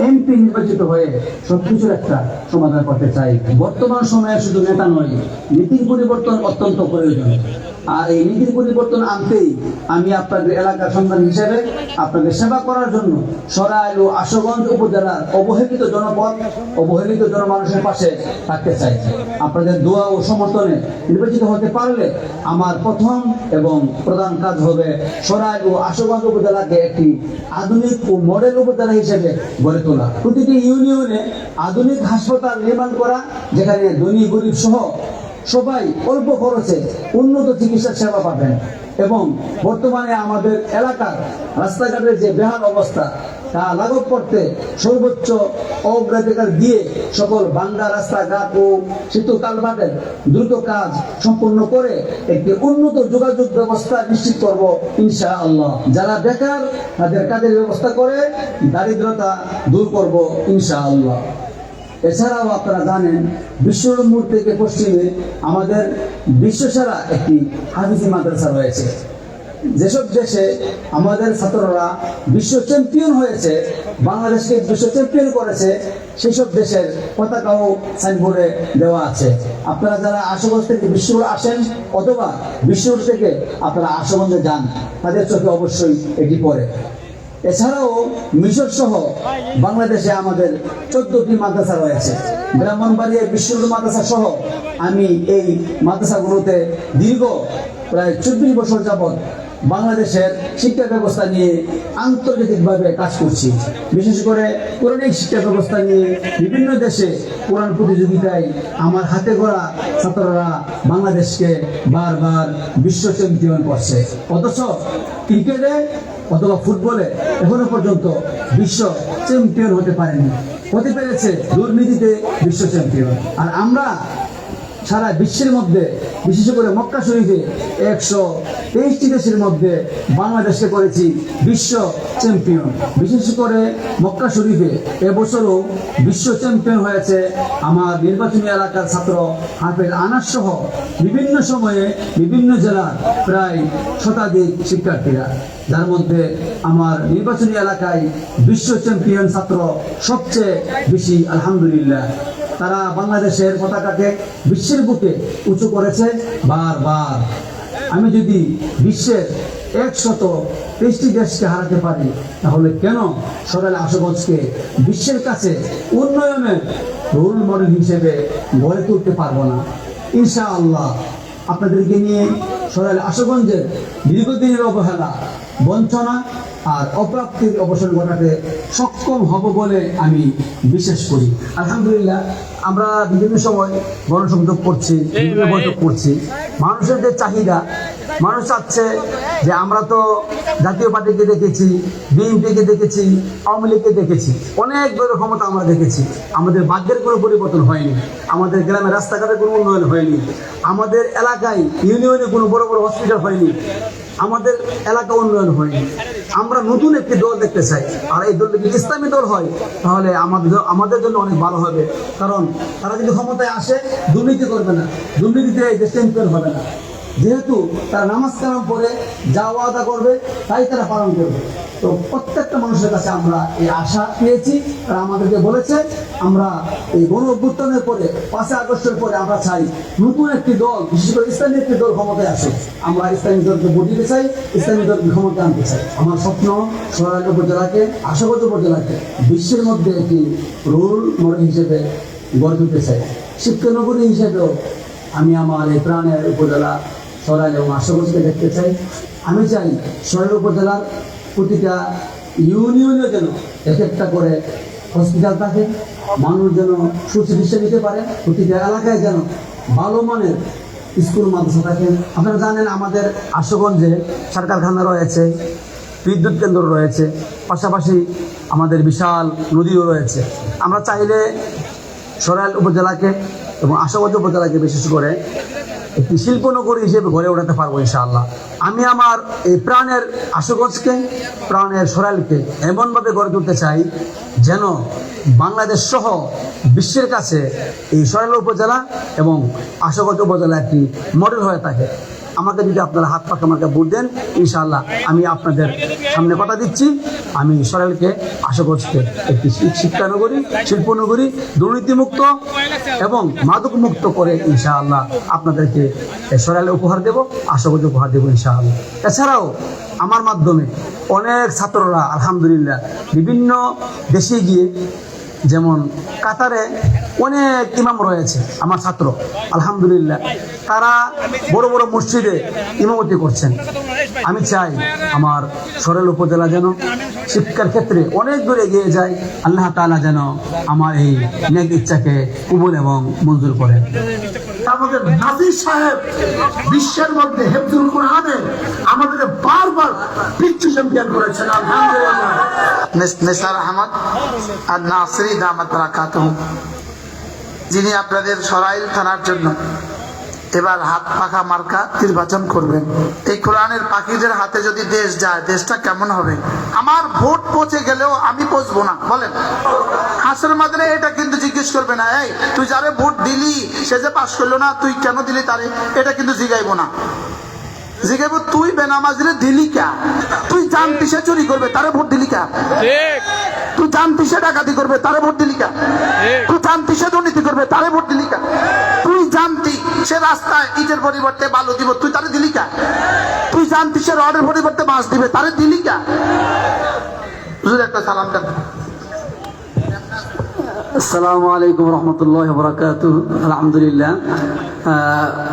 এমপি নির্বাচিত হয়ে সবকিছুর একটা সমাধান করতে চাই। বর্তমান সময়ে শুধু নেতা নয়, নীতির পরিবর্তন অত্যন্ত প্রয়োজন। আর এই নীতির পরিবর্তন আনতেই আমি আপনাদের এলাকার সন্তান হিসেবে আপনাদের সেবা করার জন্য সরাইল ও আশুগঞ্জ উপজেলার অবহেলিত জনপদ, অবহেলিত জনমানুষের পাশে থাকতে চাই। আপনাদের দোয়া ও সমর্থনে নির্বাচিত হতে পারলে আমার প্রথম এবং প্রধান কাজ হবে সরাইল ও আশুগঞ্জ উপজেলাকে একটি আধুনিক ও মডেল উপজেলা হিসেবে গড়ে তোলা। প্রতিটি ইউনিয়নে আধুনিক হাসপাতাল নির্মাণ করা, যেখানে ধনী গরিব সহ সবাই অল্প খরচে উন্নত চিকিৎসা সেবা পাবেন। এবং বর্তমানে আমাদের এলাকার রাস্তাঘাটের যে বেহাল অবস্থা, তা লাঘব করতে সর্বোচ্চ অগ্রাধিকার দিয়ে সকল ভাঙ্গা রাস্তাঘাট ও সেতু কালভার্টের দ্রুত কাজ সম্পূর্ণ করে একটি উন্নত যোগাযোগ ব্যবস্থা নিশ্চিত করব ইনশাআল্লাহ। যারা বেকার তাদের কাজের ব্যবস্থা করে দারিদ্রতা দূর করব ইনশাআল্লাহ। এছাড়াও আপনারা জানেন বিশ্বরূপপুর থেকে পশ্চিমে আমাদের বিশ্বসেরা একটি হাফিজি মাদ্রাসা রয়েছে। যেসব দেশে আমাদের ছাত্ররা বিশ্ব চ্যাম্পিয়ন হয়েছে, বাংলাদেশকে বিশ্ব চ্যাম্পিয়ন করেছে, সেই সব দেশের পতাকাও সাইনবোর্ডে দেওয়া আছে। আপনারা যারা আশুগঞ্জ থেকে বিশ্বরূপ আসেন অথবা বিশ্বরূপ থেকে আপনারা আশুগঞ্জে যান, তাদের চোখে অবশ্যই এটি পড়ে। এছাড়াও মিশর সহ বাংলাদেশে আমাদের 14টি মাদ্রাসা রয়েছে। ব্রাহ্মণবাড়িয়া বিশ্বরূপ মাদ্রাসা সহ আমি এই মাদ্রাসাগুলোতে দীর্ঘ প্রায় 24 বছর যাবৎ বাংলাদেশের শিক্ষা ব্যবস্থা নিয়ে আন্তর্জাতিকভাবে কাজ করছি। বিশেষ করে কোরআনিক শিক্ষা ব্যবস্থা নিয়ে বিভিন্ন দেশে কোরআন প্রতিযোগিতায় আমার হাতে গড়া ছাত্ররা বাংলাদেশকে বারবার বিশ্ব চ্যাম্পিয়ন করছে। অথচ ক্রিকেটে অথবা ফুটবলে এখনো পর্যন্ত বিশ্ব চ্যাম্পিয়ন হতে পারেনি, হতে পেরেছে দুর্নীতিতে বিশ্ব চ্যাম্পিয়ন। আর আমরা সারা বিশ্বের মধ্যে বিশেষ করে মক্কা শরীফে 123টি দেশের মধ্যে বাংলাদেশকে করেছি বিশ্ব চ্যাম্পিয়ন। বিশেষ করে মক্কা শরীফে এবছরও বিশ্ব চ্যাম্পিয়ন হয়েছে আমার নির্বাচনী এলাকার ছাত্র হাফেজ আনাস সহ বিভিন্ন সময়ে বিভিন্ন জেলার প্রায় শতাধিক শিক্ষার্থীরা, যার মধ্যে আমার নির্বাচনী এলাকায় বিশ্ব চ্যাম্পিয়ন ছাত্র সবচেয়ে বেশি আলহামদুলিল্লাহ। তারা বাংলাদেশের পতাকাকে বিশ্বের বুকে উঁচু করেছে বারবার। আমি যদি বিশ্বের 123টি দেশকে হারাতে পারি, তাহলে কেন সরাইল আশুগঞ্জকে বিশ্বের কাছে উন্নয়নের রোল মডেল হিসেবে গড়ে তুলতে পারবো না? ইনশাআল্লাহ আপনাদেরকে নিয়ে সরাইল আশুগঞ্জের দীর্ঘদিনের অবহেলা, বঞ্চনা আর অপ্রাপ্তির অবসান ঘটাতে সক্ষম হব বলে আমি বিশ্বাস করি। আলহামদুলিল্লাহ আমরা বিভিন্ন সময় গণসংযোগ করছি, বিভিন্ন বৈঠক করছি। মানুষের যে চাহিদা, মানুষ চাচ্ছে যে আমরা তো জাতীয় পার্টিকে দেখেছি, বিএনপিকে দেখেছি, আওয়ামী লীগকে দেখেছি, অনেক দলের ক্ষমতা আমরা দেখেছি, আমাদের ভাগ্যের কোনো পরিবর্তন হয়নি, আমাদের গ্রামের রাস্তাঘাটের কোনো উন্নয়ন হয়নি, আমাদের এলাকায় ইউনিয়নে কোনো বড় বড় হসপিটাল হয়নি, আমাদের এলাকা উন্নয়ন হয়নি। আমরা নতুন একটি দল দেখতে চাই, আর এই দলটি যদি ইসলামী দল হয় তাহলে আমাদের জন্য অনেক ভালো হবে। কারণ তারা যদি ক্ষমতায় আসে দুর্নীতি করবে না, দুর্নীতিতে এই দেশ চ্যাম্পিয়ন হবে না। যেহেতু তারা নামাজ কালাম পড়ে যা ওয়াদা করবে তাই তারা পালন করবে। তো প্রত্যেকটা মানুষের কাছে আমরা এই আশা পেয়েছি, তারা আমাদেরকে বলেছে আমরা এই গণ অভ্যুত্থানের পরে 5 আগস্টের পরে আমরা চাই নতুন একটি দল, বিশেষ করে ইসলামী একটি দল ক্ষমতায় আসে। আমরা ইসলামী দলকে ভোট দিতে চাই, ইসলামী দলকে ক্ষমতায় আনতে চাই। আমার স্বপ্ন সরাইল উপজেলাকে, আশুগঞ্জ উপজেলাকে বিশ্বের মধ্যে একটি রোল মডেল হিসেবে গড়ে তুলতে চাই। শিক্ষানগরী হিসেবেও আমি আমার এই প্রাণের উপজেলা সরাইল এবং আশুগঞ্জকে দেখতে চাই। আমি চাই সরাইল উপজেলার প্রতিটা ইউনিয়নে যেন একটা করে হসপিটাল থাকে, মানুষ যেন সুচিকিৎসা নিতে পারে, প্রতিটা এলাকায় যেন ভালো মানের স্কুল মাদ্রাসা থাকে। আপনারা জানেন আমাদের আশুগঞ্জে সার কারখানা রয়েছে, বিদ্যুৎ কেন্দ্র রয়েছে, পাশাপাশি আমাদের বিশাল নদীও রয়েছে। আমরা চাইলে সরাইল উপজেলাকে এবং আশুগঞ্জ উপজেলাকে বিশেষ করে একটি শিল্পনগরী হিসেবে গড়ে ওঠাতে পারবো ইনশাআল্লাহ। আমি আমার এই প্রাণের আশুগঞ্জকে, প্রাণের সরাইলকে এমনভাবে গড়ে তুলতে চাই যেন বাংলাদেশ সহ বিশ্বের কাছে এই সরাইল উপজেলা এবং আশুগঞ্জ উপজেলা একটি মডেল হয়ে থাকে। আমাকে যদি আপনারা হাত পাখা আমাকে ভোট দেন, ইনশাআল্লাহ আমি আপনাদের সামনে কথা দিচ্ছি, আমি সরাইলকে, আশুগঞ্জকে একটি শিক্ষানগরী, শিল্পনগরী, দুর্নীতিমুক্ত এবং মাদক মুক্ত করে ইনশাআল্লাহ আপনাদেরকে সরাইলে উপহার দেব, আশুগঞ্জে উপহার দেব ইনশাআল্লাহ। এছাড়াও আমার মাধ্যমে অনেক ছাত্ররা আলহামদুলিল্লাহ বিভিন্ন দেশে গিয়ে, যেমন কাতারে অনেক ইমাম রয়েছে আমার ছাত্র আলহামদুলিল্লাহ, তারা বড় বড় মসজিদে ইমামতি করছেন। আমি চাই আমার সরাইল উপজেলা যেন শিক্ষার ক্ষেত্রে অনেক দূরে এগিয়ে যায়। আল্লাহ তাআলা যেন আমার এই নেক ইচ্ছাকে কবুল এবং মঞ্জুর করেন। আমাদের নাজির সাহেব বিশ্বের মধ্যে হেফজুল কোরআনে আমাদেরকে বারবার বিশ্ব চ্যাম্পিয়ন করেছেন। আলহামদুলিল্লাহ। নিসার আহমদ আর নাসিরি দামাত বারাকাতুহু, যিনি আপনাদের সরাইল থানার জন্য এবার হাত পাখা মার্কা নির্বাচন করবেন। এই কোরআনের পাখিদের হাতে যদি দেশ যায়, দেশটা কেমন হবে? আমার ভোট পচে গেলেও আমি পচবো না, বলেন। হাসের মাধ্যমে এটা কিন্তু জিজ্ঞেস করবে না, এই তুই যারে ভোট দিলি সে যে পাশ করলো না, তুই কেন দিলি তারে, এটা কিন্তু জিগাইবো না। জিগাইবো তুই বেনামাজিরে দিলি কে, তুই জানতি সে চুরি করবে তারে ভোট দিলি কে, তুই জানতি সে ডাকাতি করবে তারে ভোট দিলি কে, তুই জানতি সে দুর্নীতি করবে তারে ভোট দিলি কে, তুই জানতি সে রাস্তায় ইটের পরিবর্তে বালু দিব তুই তারে দিলি কে, তুই জানতি সে রডের পরিবর্তে বাঁশ দিবে তারে দিলি কে? হুজুর একটা সালাম দেন। আসসালামু আলাইকুম রহমতুল্লাহ বরাকাতুহু। আলহামদুলিল্লাহ,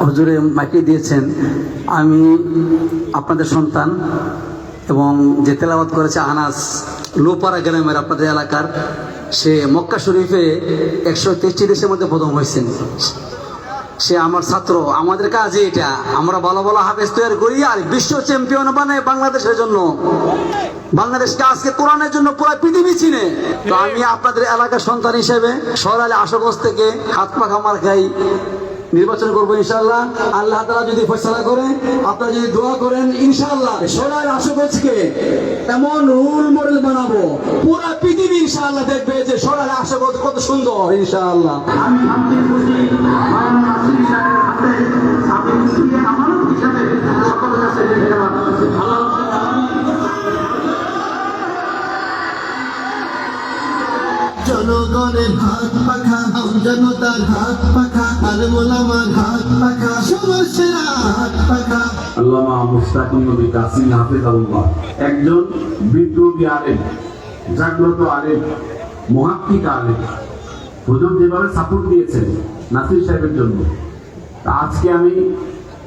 হুজুরে মাইকে দিয়েছেন। আমি আপনাদের সন্তান এবং যে তেলাওয়াত করেছে আনাস লোপাড়া গ্রামের আপনাদের এলাকার, সে মক্কা শরীফে 123টি দেশের মধ্যে প্রথম হয়েছেন। সে আমার ছাত্র। আমাদের কাজে এটা, আমরা ভালো ভালো হাফেজ তৈরি করি আর বিশ্ব চ্যাম্পিয়ন বানাই বাংলাদেশের জন্য। বাংলাদেশকে আজকে কোরআনের জন্য পুরো পৃথিবী চিনে। তো আমি আপনাদের এলাকার সন্তান হিসেবে সরাইল আশুগঞ্জ থেকে হাত পাখা মার্কাই নির্বাচন করবো ইনশাআল্লাহ। আল্লাহ তাআলা যদি ফয়সালা করে, আপনারা যদি দোয়া করেন, ইনশাআল্লাহ সরাইল আশুগঞ্জকে এমন রোল মডেল বানাবো, পুরো পৃথিবী ইনশাআল্লাহ দেখবে যে সরাইল আশুগঞ্জ কত সুন্দর। ইনশাআল্লাহ আমি জনগণের হাত পাখা, জনতার হাত পাখা, আর মোলামার হাত পাখা, সমস্যার হাত পাখা। আল্লামা মুশতাকুর নবী কাসিম হাফেজাহুল্লাহ একজন বিদ্রোহী আলেম, জাগ্রত আলেম, মুহাক্কিক আলেম। হুজুর যেভাবে সাপোর্ট দিয়েছেন নাসির সাহেবের জন্য, আজকে আমি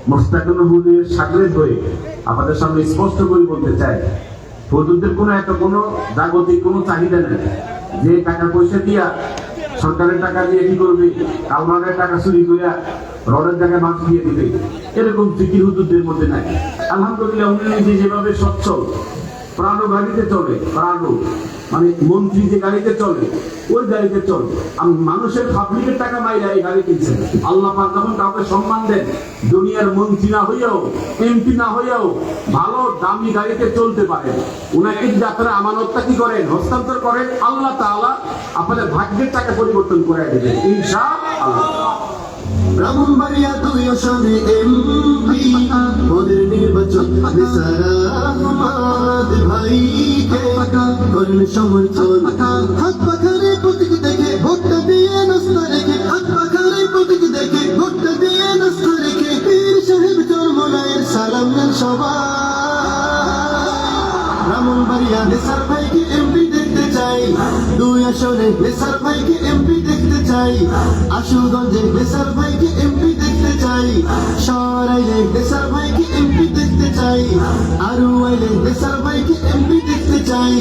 মুশতাকুর নবীর শাগরেদ হয়ে আপনাদের সামনে স্পষ্ট করে বলতে চাই, হুজুরদের কোনো জাগতিক কোনো চাহিদা নেই যে টাকা পয়সা দিয়া সরকারের টাকা দিয়ে কি করবে, কালমারের টাকা চুরি করে রডের জায়গায় মাছ দিয়ে দিবে, এরকম ফিকির হুজুরদের মধ্যে নাই। আলহামদুলিল্লাহ, উনি নিজে যেভাবে সচ্ছল প্রাণো গাড়িতে চলে, প্রাণো মানে মন্ত্রী যে গাড়িতে চলে ওই গাড়িতে চলে। আমি মানুষের পাবলিকের টাকা মাইরা এই গাড়ি কিনছে। আল্লাহ পাক যখন কাউকে সম্মান দেন, দুনিয়ার মন্ত্রী না হইয়াও এমপি না হইয়াও ভালো দামি গাড়িতে চলতে পারেন, উনাকে যদি আপনারা আমানতটা কি করেন, হস্তান্তর করেন, আল্লাহ তাআলা আপনাদের ভাগ্যের টাকা পরিবর্তন করে দেবেন ইনশাআল্লাহ। ব্রাহ্মণবাড়িয়া 2 আসনে এমপি ওদের নির্বাচন নিসার আহমদ ভাইকে করেন সমর্থন। হাত পাখারে প্রতীক দেখে ভোটটা দিয়ে নাস্তা রেখে, হাত পাখারে প্রতীক দেখে ভোটটা দিয়ে নাস্তা রেখে, পীর সাহেব চরমনায়ের সালাম নেন সবাই। ব্রাহ্মণবাড়িয়া নিসার ভাইকে এমপি দেখতে চাই, 2 আসনে নিসার ভাইকে এমপি দেখতে চাই, আশুগঞ্জে নিসার ভাইকে এমপি দেখতে চাই, সরাইলে নিসার ভাইকে এমপি দেখতে চাই, আরুয়াইলে নিসার ভাইকে এমপি দেখতে চাই।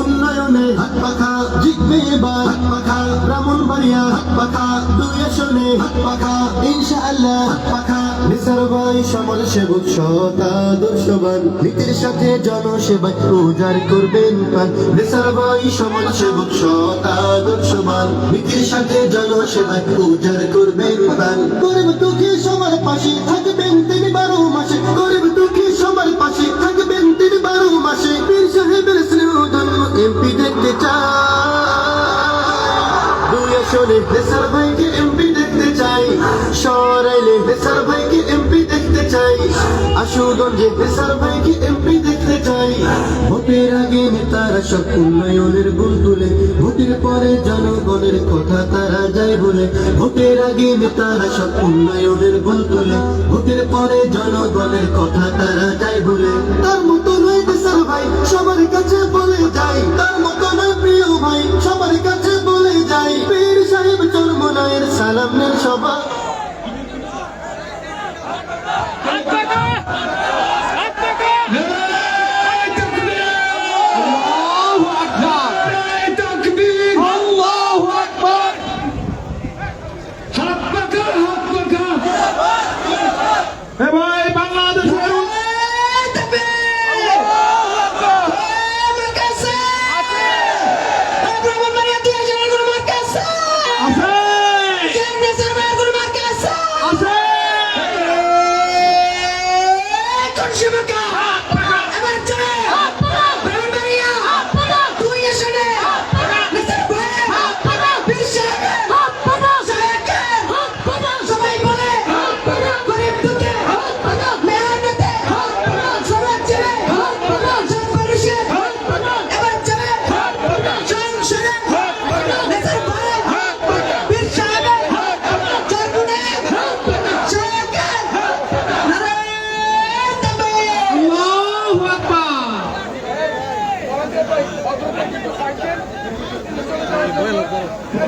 উন্নয়নে হাত পাখা জিতবে এবার, হাত পাখা ব্রাহ্মণবাড়িয়া, হাত পাখা 2 আসনে, হাত পাখা ইনশাআল্লাহ, হাত পাখা। নিসার ভাই সমাজ সেবক, সৎ আদর্শবান, নীতির সাথে জনসেবায় উজাড় করবেন প্রাণ। নিসার ভাই সমাজ সেবক, সৎ আদর্শবান, নীতির সাথে জনসেবায় উজাড় করবেন প্রাণ। গরিব দুঃখী সবার পাশে থাকবেন তিনি 12 মাসে, গরিব দুঃখী সবার পাশে থাকবেন তিনি 12 মাসে। পীর সাহেবের স্নেহধন্য এমপি দেখতে চাই, 2 আসনে নিসার ভাইকে এমপি দেখতে চাই, সরাইলে নিসার ভাইকে এমপি দেখতে চাই, আশুগঞ্জে নিসার ভাইকে এমপি দেখতে চাই। ভোটের আগে নেতারা সব উন্নয়নের গুণ তুলে, ভোটের পরে জনগণের কথা তারা যায় বলে। ভোটের আগে নেতারা সব উন্নয়নের গুণ তুলে, ভোটের পরে জনগণের কথা তারা যায় বলে। তার মতো নয় নিসার ভাই সবার কাছে বলে যায়, তার মতো নয় প্রিয় ভাই সবার কাছে বলে যায়। পীর সাহেব চরমনায়ের সালাম নেন সবাই। হাত পাখা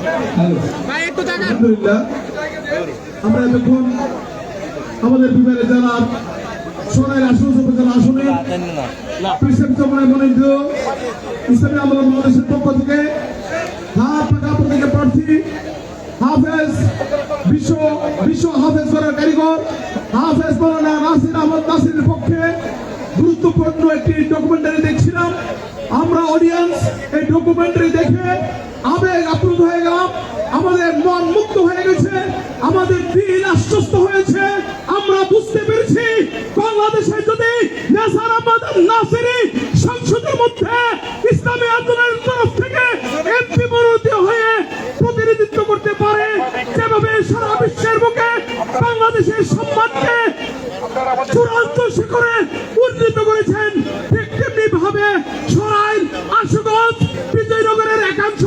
আলহামদুলিল্লাহ আমরা যখন আমাদের বিভাগে যারা সরাইল আসন উপজেলা আসনে প্রিসাইডিং চরমোনাই মনোনীত ইসলামী আন্দোলন বাংলাদেশের পক্ষ থেকে হাত পাকা প্রতীকের প্রার্থী হাফেজ বিশ্ব হাফেজ করার কারিগর হাফেজ মাওলানা নাসির আহমদ নাসিরের পক্ষে গুরুত্বপূর্ণ একটি ডকুমেন্টারি দেখছিলাম। আমরা অডিয়েন্স এই ডকুমেন্টারি দেখে আবেগ আপ্লুত হয়ে গেলাম, আমাদের মন মুক্ত হয়ে গেছে, আমাদের দিল আশ্বস্ত হয়েছে। আমরা বুঝতে পেরেছি বাংলাদেশে যদি নেসার আহমদ নাসিরি সংসদের মধ্যে ইসলামী আন্দোলনের তরফ থেকে এমপি মনোনীত হয়ে প্রতিনিধিত্ব করতে পারে, যেভাবে সারা বিশ্বের বুকে বাংলাদেশের সম্মানকে চূড়ান্ত শিখরে উন্নীত করেছেন, ঠিক তেমনি ভাবে সরাইল, আশুগঞ্জ, বিজয়নগরের একাংশ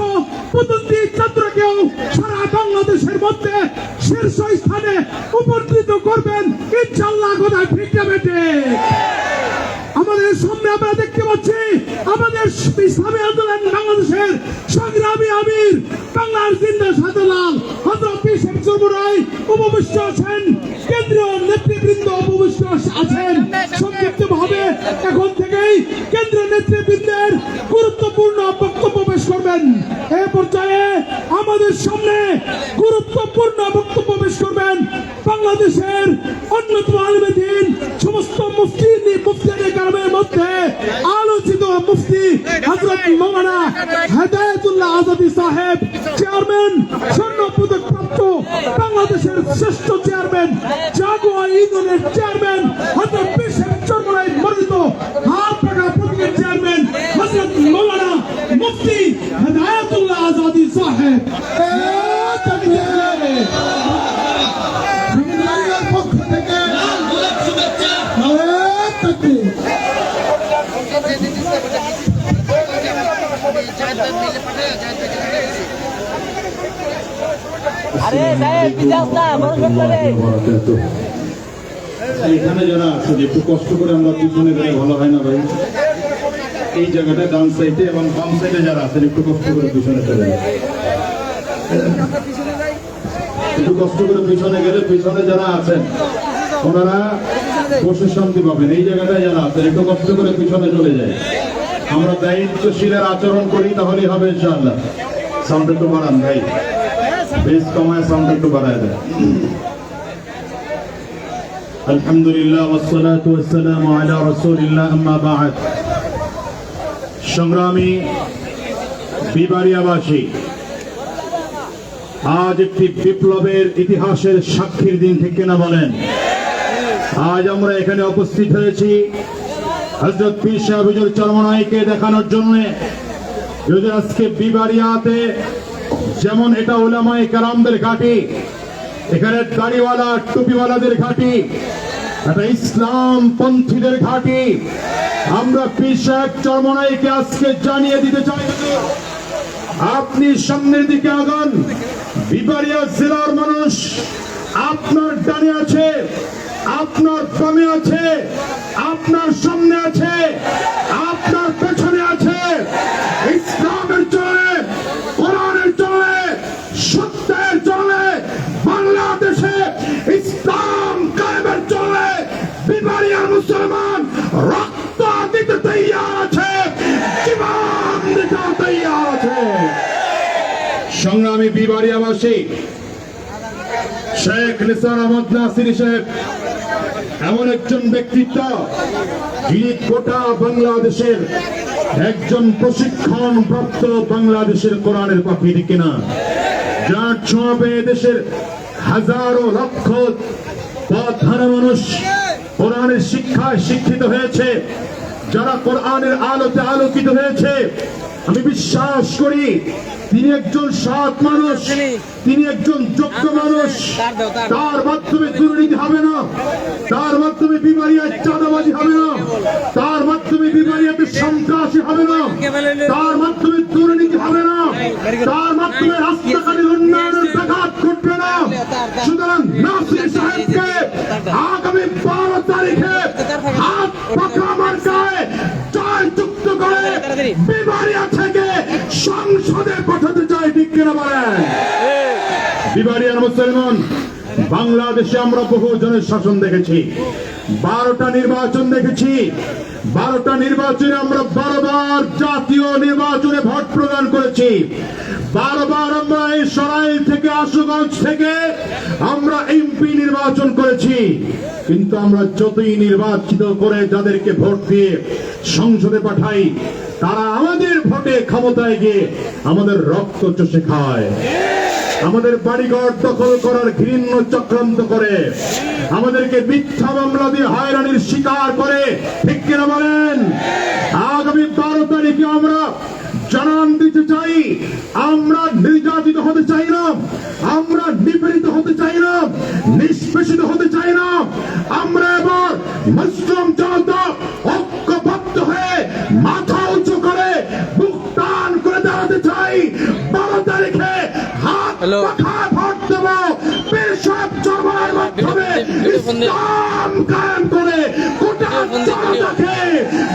প্রতিনিধি ছাত্রকেও সারা বাংলাদেশের মধ্যে শীর্ষ স্থানে উপনীত করবেন ইনশাআল্লাহ। কথা ঠিক না বেটে? আমাদের সামনে আমরা দেখতে পাচ্ছি আমাদের ইসলামী আন্দোলন বাংলাদেশের সংগ্রামী আমির বাংলার জিন্দা শাহজালাল হযরত পীর সাহেব চরমোনাই উপবিষ্ট আছেন, কেন্দ্রীয় নেতৃবৃন্দ উপবিষ্ট আছেন। সংক্ষিপ্ত ভাবে এখন থেকেই কেন্দ্রীয় নেতৃবৃন্দের গুরুত্বপূর্ণ বক্তব্য পেশ করবেন। এ পর্যায়ে আমাদের সামনে গুরুত্বপূর্ণ বক্তব্য পেশ করবেন বাংলাদেশের অন্যতম আলেমে দ্বীন, সমস্ত মুফতিয়ানে কারামের মধ্যে আলোচিত মুফতি হযরত মাওলানা হেদায়েতুল্লাহ আজাদী সাহেব, চেয়ারম্যান, স্বর্ণ পদক প্রাপ্ত বাংলাদেশের শ্রেষ্ঠ চেয়ারম্যান, জাগুয়া ইউনিয়নের চেয়ারম্যান হযরত পীর সাহেব চরমোনাই মনোনীত হাত পাকা প্রতীকের চেয়ারম্যান হযরত মাওলানা মুফতি হেদায়েতুল্লাহ আজাদী সাহেব। পক্ষ থেকে এখানে যারা আছে একটু কষ্ট করে আমরা পিছনে গেলে ভালো হয় না ভাই? এই জায়গাটায় ডান সাইডে এবং বাম সাইডে যারা আছেন একটু কষ্ট করে পিছনে চলে যায়, একটু কষ্ট করে পিছনে গেলে পিছনে যারা আছেন ওনারা বসে শান্তি পাবেন। এই জায়গাটায় যারা আছেন একটু কষ্ট করে পিছনে চলে যায়। আমরা দায়িত্বশীলের আচরণ করি, তাহলেই হবে ইনশাআল্লাহ। সাউন্ড একটু বাড়ান ভাই, বেশ কমায় সাউন্ড একটু বাড়ায় দেয়। আলহামদুলিল্লাহ ওয়াসসালাতু ওয়াসসালামু আলা রাসূলিল্লাহ, আম্মা বা'দ। সংগ্রামী বিবারিয়াবাসী, আজ একটি বিপ্লবের ইতিহাসের সাক্ষীর দিন, ঠিক কিনা বলেন? আজ আমরা এখানে উপস্থিত হয়েছি হযরত পীর সাহেব হুজুর চরমোনাইকে দেখানোর জন্য। আজকে বিবারিয়াতে যেমন এটা উলামায়ে কেরামদের ঘাঁটি, এখানে দাড়িওয়ালা টুপিওয়ালাদের ঘাঁটি, এটা ইসলাম পন্থীদের ঘাঁটি। আমরা পীর সাহেব চরমোনাইকে আজকে জানিয়ে দিতে চাই, আপনি সামনের দিকে আগান। বিবারিয়া জেলার মানুষ আপনার ডানে আছে, আপনার বামে আছে, আপনার সামনে আছে, আপনার পেছনে আছে। ইসলামের চলে, কোরআনের চলে, সত্যের চলে, বাংলাদেশে ইসলাম কায়েমের চলে। বিবারিয়ার মুসলমান রক্ত দিতে তৈয়ার আছে, জীবন দিতে তৈয়ার আছে। সংগ্রামী বিবারিয়াবাসী, শেখ নিসার আহমদ নাসিরি সাহেব এমন একজন ব্যক্তিত্ব যিনি গোটা বাংলাদেশের একজন প্রশিক্ষণ প্রাপ্ত বাংলাদেশের কোরআনের পাখি, ঠিক কিনা? যার ছোঁয়াবে দেশের হাজারো লক্ষ পথহারা মানুষ কোরআনের শিক্ষায় শিক্ষিত হয়েছে, যারা কোরআনের আলোতে আলোকিত হয়েছে। আমি বিশ্বাস করি তিনি একজন সৎ মানুষ, তিনি একজন যোগ্য মানুষ। তার মাধ্যমে দুর্নীতি হবে না, তার মাধ্যমে বিবারিয়ায় চাঁদাবাজি হবে না, তার মাধ্যমে বিবারিয়াতে সন্ত্রাসী হবে না, তার মাধ্যমে দুর্নীতি হবে না, তার মাধ্যমে রাস্তাঘাটের উন্নয়নের ব্যাঘাত ঘটবে না। সুতরাং নাসির সাহেবকে আগামী 12 তারিখে হাত পাকা মার্কায় জয়যুক্ত করে বিবারিয়া থেকে সংসদে পাঠাতে চাই, ঠিক কিনা বলেন? বিবারিয়ার মুসলমান, বাংলাদেশে আমরা বহু জনের শাসন দেখেছি, 12টা নির্বাচন দেখেছি। 12টা নির্বাচনে আমরা 12 বার জাতীয় নির্বাচনে ভোট প্রদান করেছি। 12 বার আমরা এই সরাইল থেকে, আশুগঞ্জ থেকে আমরা এমপি নির্বাচন করেছি। কিন্তু আমরা যতই নির্বাচিত করে যাদেরকে ভোট দিয়ে সংসদে পাঠাই, তারা আমাদের ভোটে ক্ষমতায় গিয়ে আমাদের রক্ত চষে খায়, আমাদের বাড়িঘর দখল করার ঘৃণ্য চক্রান্ত করে, আমাদেরকে মিথ্যা মামলা দিয়ে হয়রানির শিকার করে। ঠিক কিনা বলেন? আগামী 12 তারিখে আমরা জানান দিতে চাই, আমরা নির্যাতিত হতে চাই না, আমরা নিপীড়িত হতে চাই না, নিষ্পেষিত হতে চাই না। আমরা এবার মুসলিম জনতা ঐক্যবদ্ধ হয়ে মাথা উঁচু করে বুক টান করে দাঁড়াতে চাই। 12 তারিখে হাত পাখায় ভোট দেব, পীর সাহেব চরমনাইয়ের মাধ্যমে ইসলাম কায়েম করে গোটা জনতাকে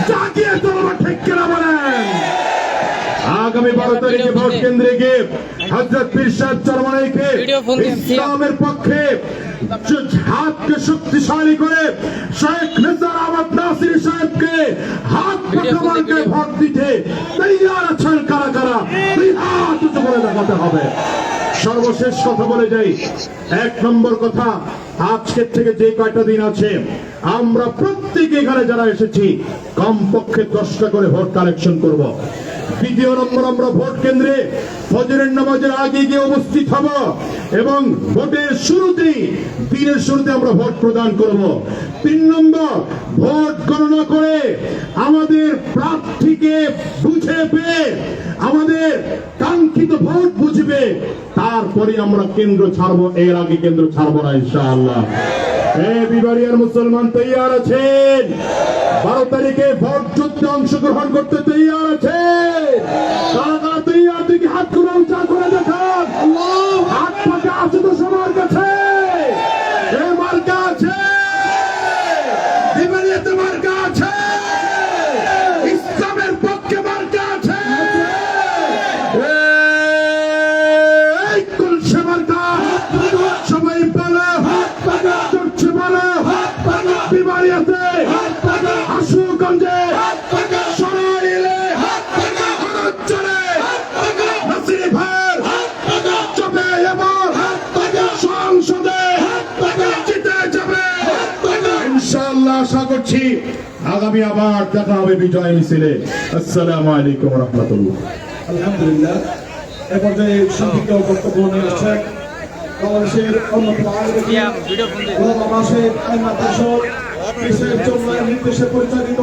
জাগিয়ে তুলব। ঠিক কিনা বলেন? আগামী 12 তারিখে ভোট কেন্দ্রে গিয়ে হযরত পীর সাহেব চরমনাইকে ইসলামের পক্ষে হাতকে শক্তিশালী করে শেখ নিসার আহমদ নাসির সাহেবকে হাত পাকা ভোট দিতে তৈয়ার আছেন কারা কারা? দুই হাত উঁচু করে দেখাতে হবে। সর্বশেষ কথা বলে যাই, 1 নম্বর কথা, আজকের থেকে যে কয়টা দিন আছে আমরা প্রত্যেকে এখানে যারা এসেছি কমপক্ষে 10টা করে ভোট কালেকশন করব। 2 নম্বর, আমরা ভোট কেন্দ্রে ফজরের নামাজের আগে গিয়ে উপস্থিত হব এবং ভোটের শুরুতেই, দিনের শুরুতে আমরা ভোট প্রদান করব। 3 নম্বর, ভোট গণনা করে আমাদের প্রার্থীকে বুঝে পেয়ে আমাদের কাঙ্ক্ষিত ভোট বুঝবে, তারপরে আমরা কেন্দ্র ছাড়বো, এর আগে কেন্দ্র ছাড়বো না ইনশাআল্লাহ। বিবারিয়ার মুসলমান তৈয়ার আছেন? 12 তারিখে ভোট যুদ্ধে অংশগ্রহণ করতে তৈয়ার আছে? কারা কারা তৈয়ার? দেখি হাতগুলো উঁচা করে দেখান। হাত পাকা আছে তো সবার কাছে? মার্কা আছে, বিবারিয়াতে মার্কা আছে, ইসলামের পক্ষে মার্কা আছে, এই কুলসে মার্কা। সবাই বলো চড়ছে, বলো বিবারিয়াতে, আশুগঞ্জে, সরাইলে, চলে নাসির ভাইয়ের চবে এবং সংসদে জিতে যাবে ইনশাআল্লাহ। আশা করছি আগামী আবার দেখা হবে বিজয় মিছিলে। আসসালামু আলাইকুম ওয়া রাহমাতুল্লাহ। আলহামদুলিল্লাহ, এ পর্যায়ে সংক্ষিপ্ত বক্তব্য নিয়ে আসছেন বাংলাদেশের অন্যতম নির্দেশে পরিচালিত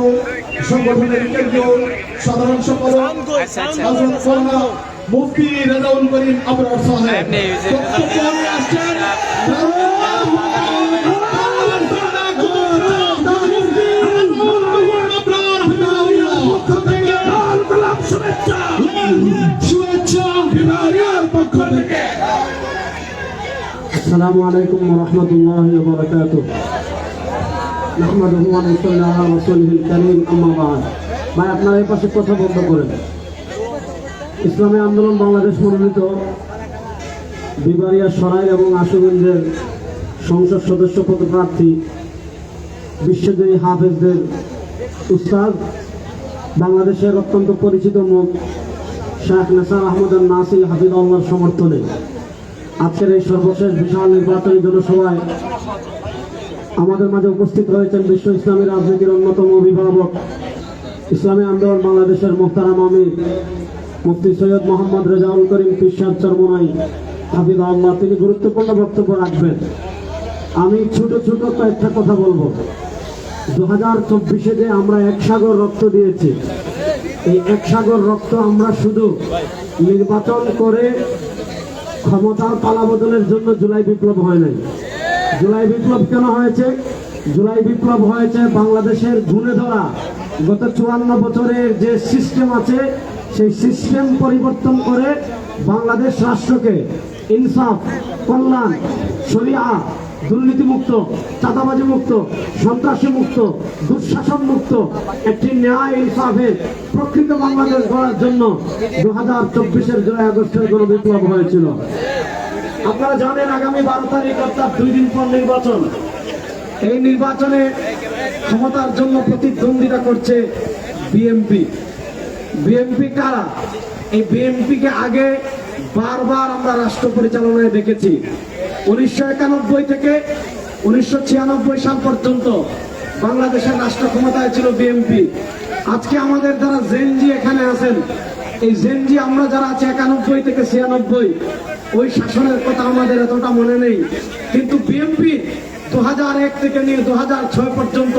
সংগঠনের কেন্দ্রীয় সাধারণ সম্পাদক হযরত মাওলানা মুফতি রেজাউল করিম আবরার সাহেব বক্তব্য নিয়ে আসছেন। আসসালামু আলাইকুম ওয়া রাহমাতুল্লাহি ওয়া বারাকাতুহু। নাহমাদুহু ওয়া নুসাল্লি আলা রাসূলিল কারীম, আম্মা বা'দ। ভাই, আপনারা এই পাশে কথা বন্ধ করেন। ইসলামী আন্দোলন বাংলাদেশ মনোনীত বিবারিয়া, সরাইল এবং আশুগঞ্জের সংসদ সদস্য পদপ্রার্থী বিশ্বজয়ী হাফেজদের উস্তাদ, বাংলাদেশের অত্যন্ত পরিচিত মুখ শেখ নিসার আহমদ নাসির হাফিজাহুল্লাহর সমর্থনে আজকের এই সর্বশেষ বিশাল নির্বাচনী জনসভায় আমাদের মাঝে উপস্থিত হয়েছেন বিশ্ব ইসলামী রাজনীতির অন্যতম অভিভাবক, ইসলামী আন্দোলন বাংলাদেশের মোহতারাম আমির মুফতি সৈয়দ মোহাম্মদ রেজাউল করিম পীর সাহেব চরমনাই হাফিজাহুল্লাহ। তিনি গুরুত্বপূর্ণ বক্তব্য রাখবেন। আমি ছোট ছোট কয়েকটা কথা বলবো। 2024-এ যে আমরা 1 সাগর রক্ত দিয়েছি, এই 1 সাগর রক্ত আমরা শুধু নির্বাচন করে ক্ষমতার পালাবদলের জন্য জুলাই বিপ্লব হয় নাই। জুলাই বিপ্লব কেন হয়েছে? জুলাই বিপ্লব হয়েছে বাংলাদেশের ঘুণে ধরা গত 54 বছরের যে সিস্টেম আছে, সেই সিস্টেম পরিবর্তন করে বাংলাদেশ রাষ্ট্রকে ইনসাফ, কল্যাণ, শরিয়া, দুর্নীতিমুক্ত, চাঁদাবাজি মুক্ত, সন্ত্রাসী মুক্ত, দুঃশাসন মুক্ত একটি ন্যায় ইনসাফের প্রকৃত বাংলাদেশ গড়ার জন্য 2024-এর জুলাই আগস্টের গণবিপ্লব হয়েছিল। আপনারা জানেন আগামী 12 তারিখ অর্থাৎ 2 দিন পর নির্বাচন। এই নির্বাচনে ক্ষমতার জন্য প্রতিদ্বন্দ্বিতা করছে বিএনপি। বিএনপি কারা? এই বিএনপিকে আগে বারবার আমরা রাষ্ট্র পরিচালনায় দেখেছি। 1991 থেকে 1996 সাল পর্যন্ত বাংলাদেশের রাষ্ট্র ক্ষমতায় ছিল বিএনপি। আজকে আমাদের যারা জেনজি এখানে আছেন, এই জেনজি আমরা যারা আছি 91 থেকে 96, ওই শাসনের কথা আমাদের এতটা মনে নেই, কিন্তু বিএনপি 2001 থেকে নিয়ে 2006 পর্যন্ত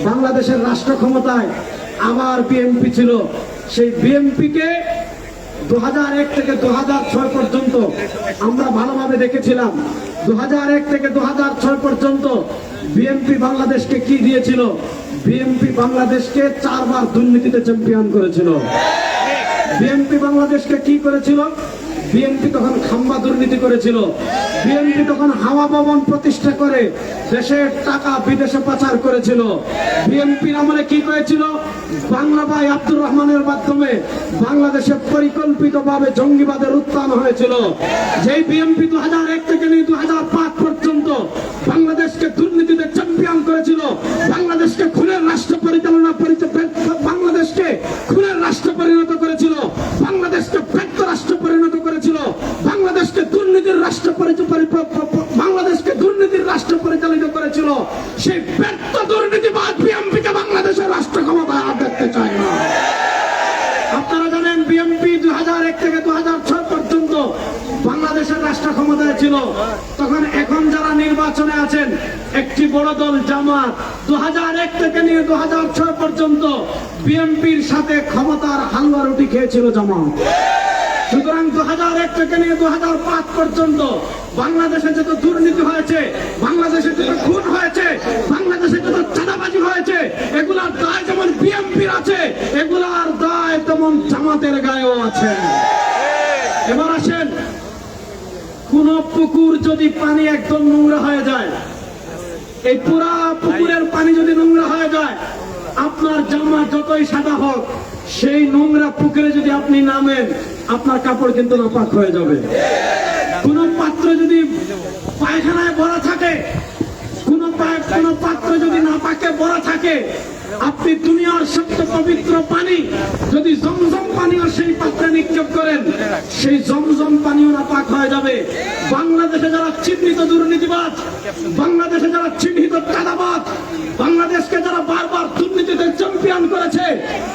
বাংলাদেশের রাষ্ট্র ক্ষমতায় আবার বিএনপি ছিল। সেই বিএনপিকে 2001 থেকে 2006 পর্যন্ত আমরা ভালোভাবে দেখেছিলাম। 2001 থেকে 2006 পর্যন্ত বিএনপি বাংলাদেশকে কি দিয়েছিল? বিএনপি বাংলাদেশকে 4 বার দুর্নীতিতে চ্যাম্পিয়ন করেছিল। বিএনপি বাংলাদেশকে কি করেছিল? বিএনপি তখন খাম্বা দুর্নীতি করেছিল। বিএনপি তখন হাওয়া ভবন প্রতিষ্ঠা করে দেশের টাকা বিদেশে পাচার করেছিল। বিএনপির আমলে কি করেছিল? বাংলা ভাই আব্দুর রহমানের মাধ্যমে বাংলাদেশে পরিকল্পিতভাবে জঙ্গিবাদের উত্থান হয়েছিল। যেই বিএনপি 2001 থেকে নিয়ে 2005 পর্যন্ত বাংলাদেশকে দুর্নীতিতে চ্যাম্পিয়ন করেছিল, বাংলাদেশকে খুনের রাষ্ট্র পরিচালনা বাংলাদেশকে খুনের রাষ্ট্র পরিণত করেছিল, বাংলাদেশকে ব্যর্থ রাষ্ট্র পরিণত করেছিল, বাংলাদেশকে দুর্নীতির রাষ্ট্র পরিচালিত করেছিল। সেই ব্যর্থ দুর্নীতিবাদ বিএনপিকে বাংলাদেশের রাষ্ট্র ক্ষমতায় আর দেখতে চায় না। আপনারা জানেন বিএনপি 2001 থেকে 2006 পর্যন্ত বাংলাদেশের রাষ্ট্র ক্ষমতায় ছিল। তখন এখন যারা নির্বাচনে আছেন, একটি বড় দল জামাত 2001 থেকে নিয়ে 2006 পর্যন্ত বিএনপির সাথে ক্ষমতার হালুয়া রুটি খেয়েছিল জামাত। সুতরাং 2001 থেকে নিয়ে 2005 পর্যন্ত বাংলাদেশে যত দুর্নীতি হয়েছে, বাংলাদেশে যত খুন হয়েছে, বাংলাদেশে যত চাঁদাবাজি হয়েছে, এগুলার দায় যেমন বিএনপির আছে, এগুলার দায় তেমন জামাতের গায়েও আছে। এবার আসেন, কোন পুকুর যদি পানি একদম নোংরা হয়ে যায়, এই পুরা পুকুরের পানি যদি নোংরা হয়ে যায়, আপনার জামা যতই সাদা হোক, সেই নোংরা পুকুরে যদি আপনি নামেন, আপনার কাপড় কিন্তু নাপাক হয়ে যাবে। কোন পাত্র যদি পায়খানায় ভরা থাকে, কোন পাত্র যদি নাপাকে ভরা থাকে, আপনি দুনিয়ার সবচেয়ে পবিত্র পানি যদি জমজম পানিও সেই পাত্রে নিক্ষেপ করেন, সেই জমজম পানিও নাপাক হয়ে যাবে। বাংলাদেশে যারা চিহ্নিত দুর্নীতিবাজ, বাংলাদেশে যারা চিহ্নিত চাঁদাবাজ, বাংলাদেশকে যারা বারবার দুর্নীতিতে চ্যাম্পিয়ন করেছে,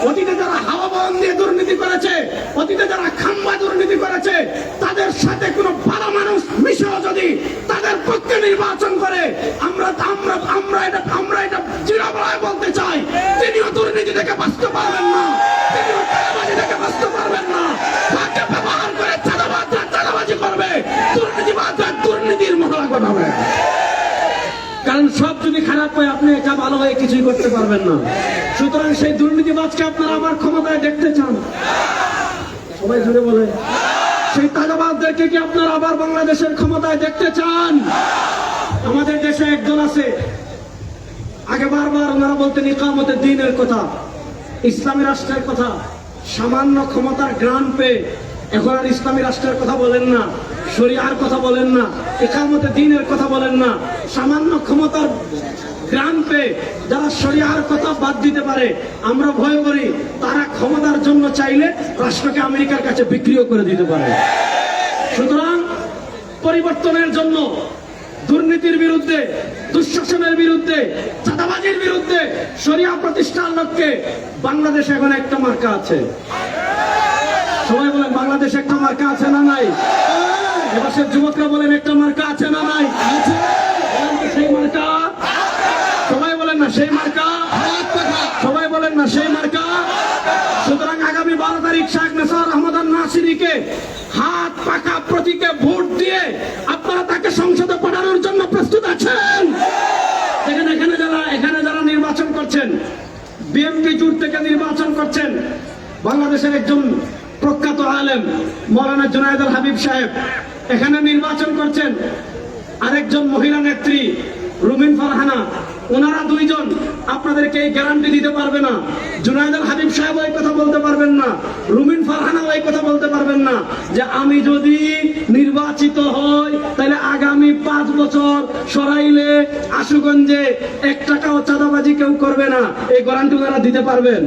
অতীতে যারা হাওয়া ভবন দিয়ে দুর্নীতি করেছে, অতীতে যারা খাম্বা দুর্নীতি করেছে, তাদের সাথে কোনো ভালো মানুষ মিশেও যদি তাদের পক্ষে নির্বাচন করে, আমরা এটা চিরবরায় বলতে চাই, তিনিও দুর্নীতি থেকে বাঁচতে পারবেন না, তিনিও চাঁদাবাজি থেকে বাঁচতে পারবেন না। তাকে ব্যবহার করে চাঁদাবাজি করবে, দুর্নীতিবাজরা দুর্নীতির মহড়া ঘটাবে। কারণ সব যদি খারাপ হয়, আপনি এটা ভালো হয়ে কিছুই করতে পারবেন না। সুতরাং সেই দুর্নীতিবাজকে আপনারা আবার ক্ষমতায় দেখতে চান? সবাই জুড়ে বলে, সেই তাজাবাজদেরকে কি আপনারা আবার বাংলাদেশের ক্ষমতায় দেখতে চান? আমাদের দেশে একজন আছে, আগে বারবার ওনারা বলতেন ইকামতের দ্বীনের কথা, ইসলামী রাষ্ট্রের কথা। সামান্য ক্ষমতার গ্রান্ট পেয়ে এখন আর ইসলামী রাষ্ট্রের কথা বলেন না, শরিয়ার কথা বলেন না, ইকামতের দ্বীনের কথা বলেন না। সামান্য ক্ষমতার গ্রান্ট পেয়ে যারা শরিয়ার কথা বাদ দিতে পারে, আমরা ভয় করি তারা ক্ষমতার জন্য চাইলে রাষ্ট্রকে আমেরিকার কাছে বিক্রিও করে দিতে পারে। সুতরাং পরিবর্তনের জন্য, দুর্নীতির বিরুদ্ধে, দুঃশাসনের বিরুদ্ধে, চাঁদাবাজির বিরুদ্ধে শরিয়া প্রতিষ্ঠার লক্ষ্যে বাংলাদেশে এখন একটা মার্কা আছে। সবাই বলেন বাংলাদেশে একটা মার্কা আছে না নাই? এবারের যুবকরা বলেন একটা মার্কা আছে না নাই? সেই মার্কা, সবাই বলেন না সেই মার্কা, সবাই বলেন না সেই মার্কা। সুতরাং আগামী 12 তারিখ শেখ নেসার আহমদ নাসিরীকে হাত পাকা প্রতীকে ভোট দিয়ে আপনারা তাকে সংসদে পাঠানোর জন্য প্রস্তুত আছেন? এখানে যারা নির্বাচন করছেন, বিএনপি জোট থেকে নির্বাচন করছেন, বাংলাদেশের একজন প্রখ্যাত আলেম মৌলানা জুনায়েদ আল হাবিব সাহেব এখানে নির্বাচন করছেন। আরেকজন মহিলা নেত্রী রুমিন ফারহানা, ওনারা দুইজন আপনাদেরকে এই গ্যারান্টি দিতে পারবে না। জুনায়েদ আল হাবিব সাহেব ওই কথা বলতে পারবেন না, রুমিন ফারহানা ওই কথা বলতে পারবেন না যে আমি যদি নির্বাচিত হই তাহলে আগামী 5 বছর সরাইলে আশুগঞ্জে 1 টাকাও চাঁদাবাজি কেউ করবে না। এই গ্যারান্টি ওনারা দিতে পারবেন?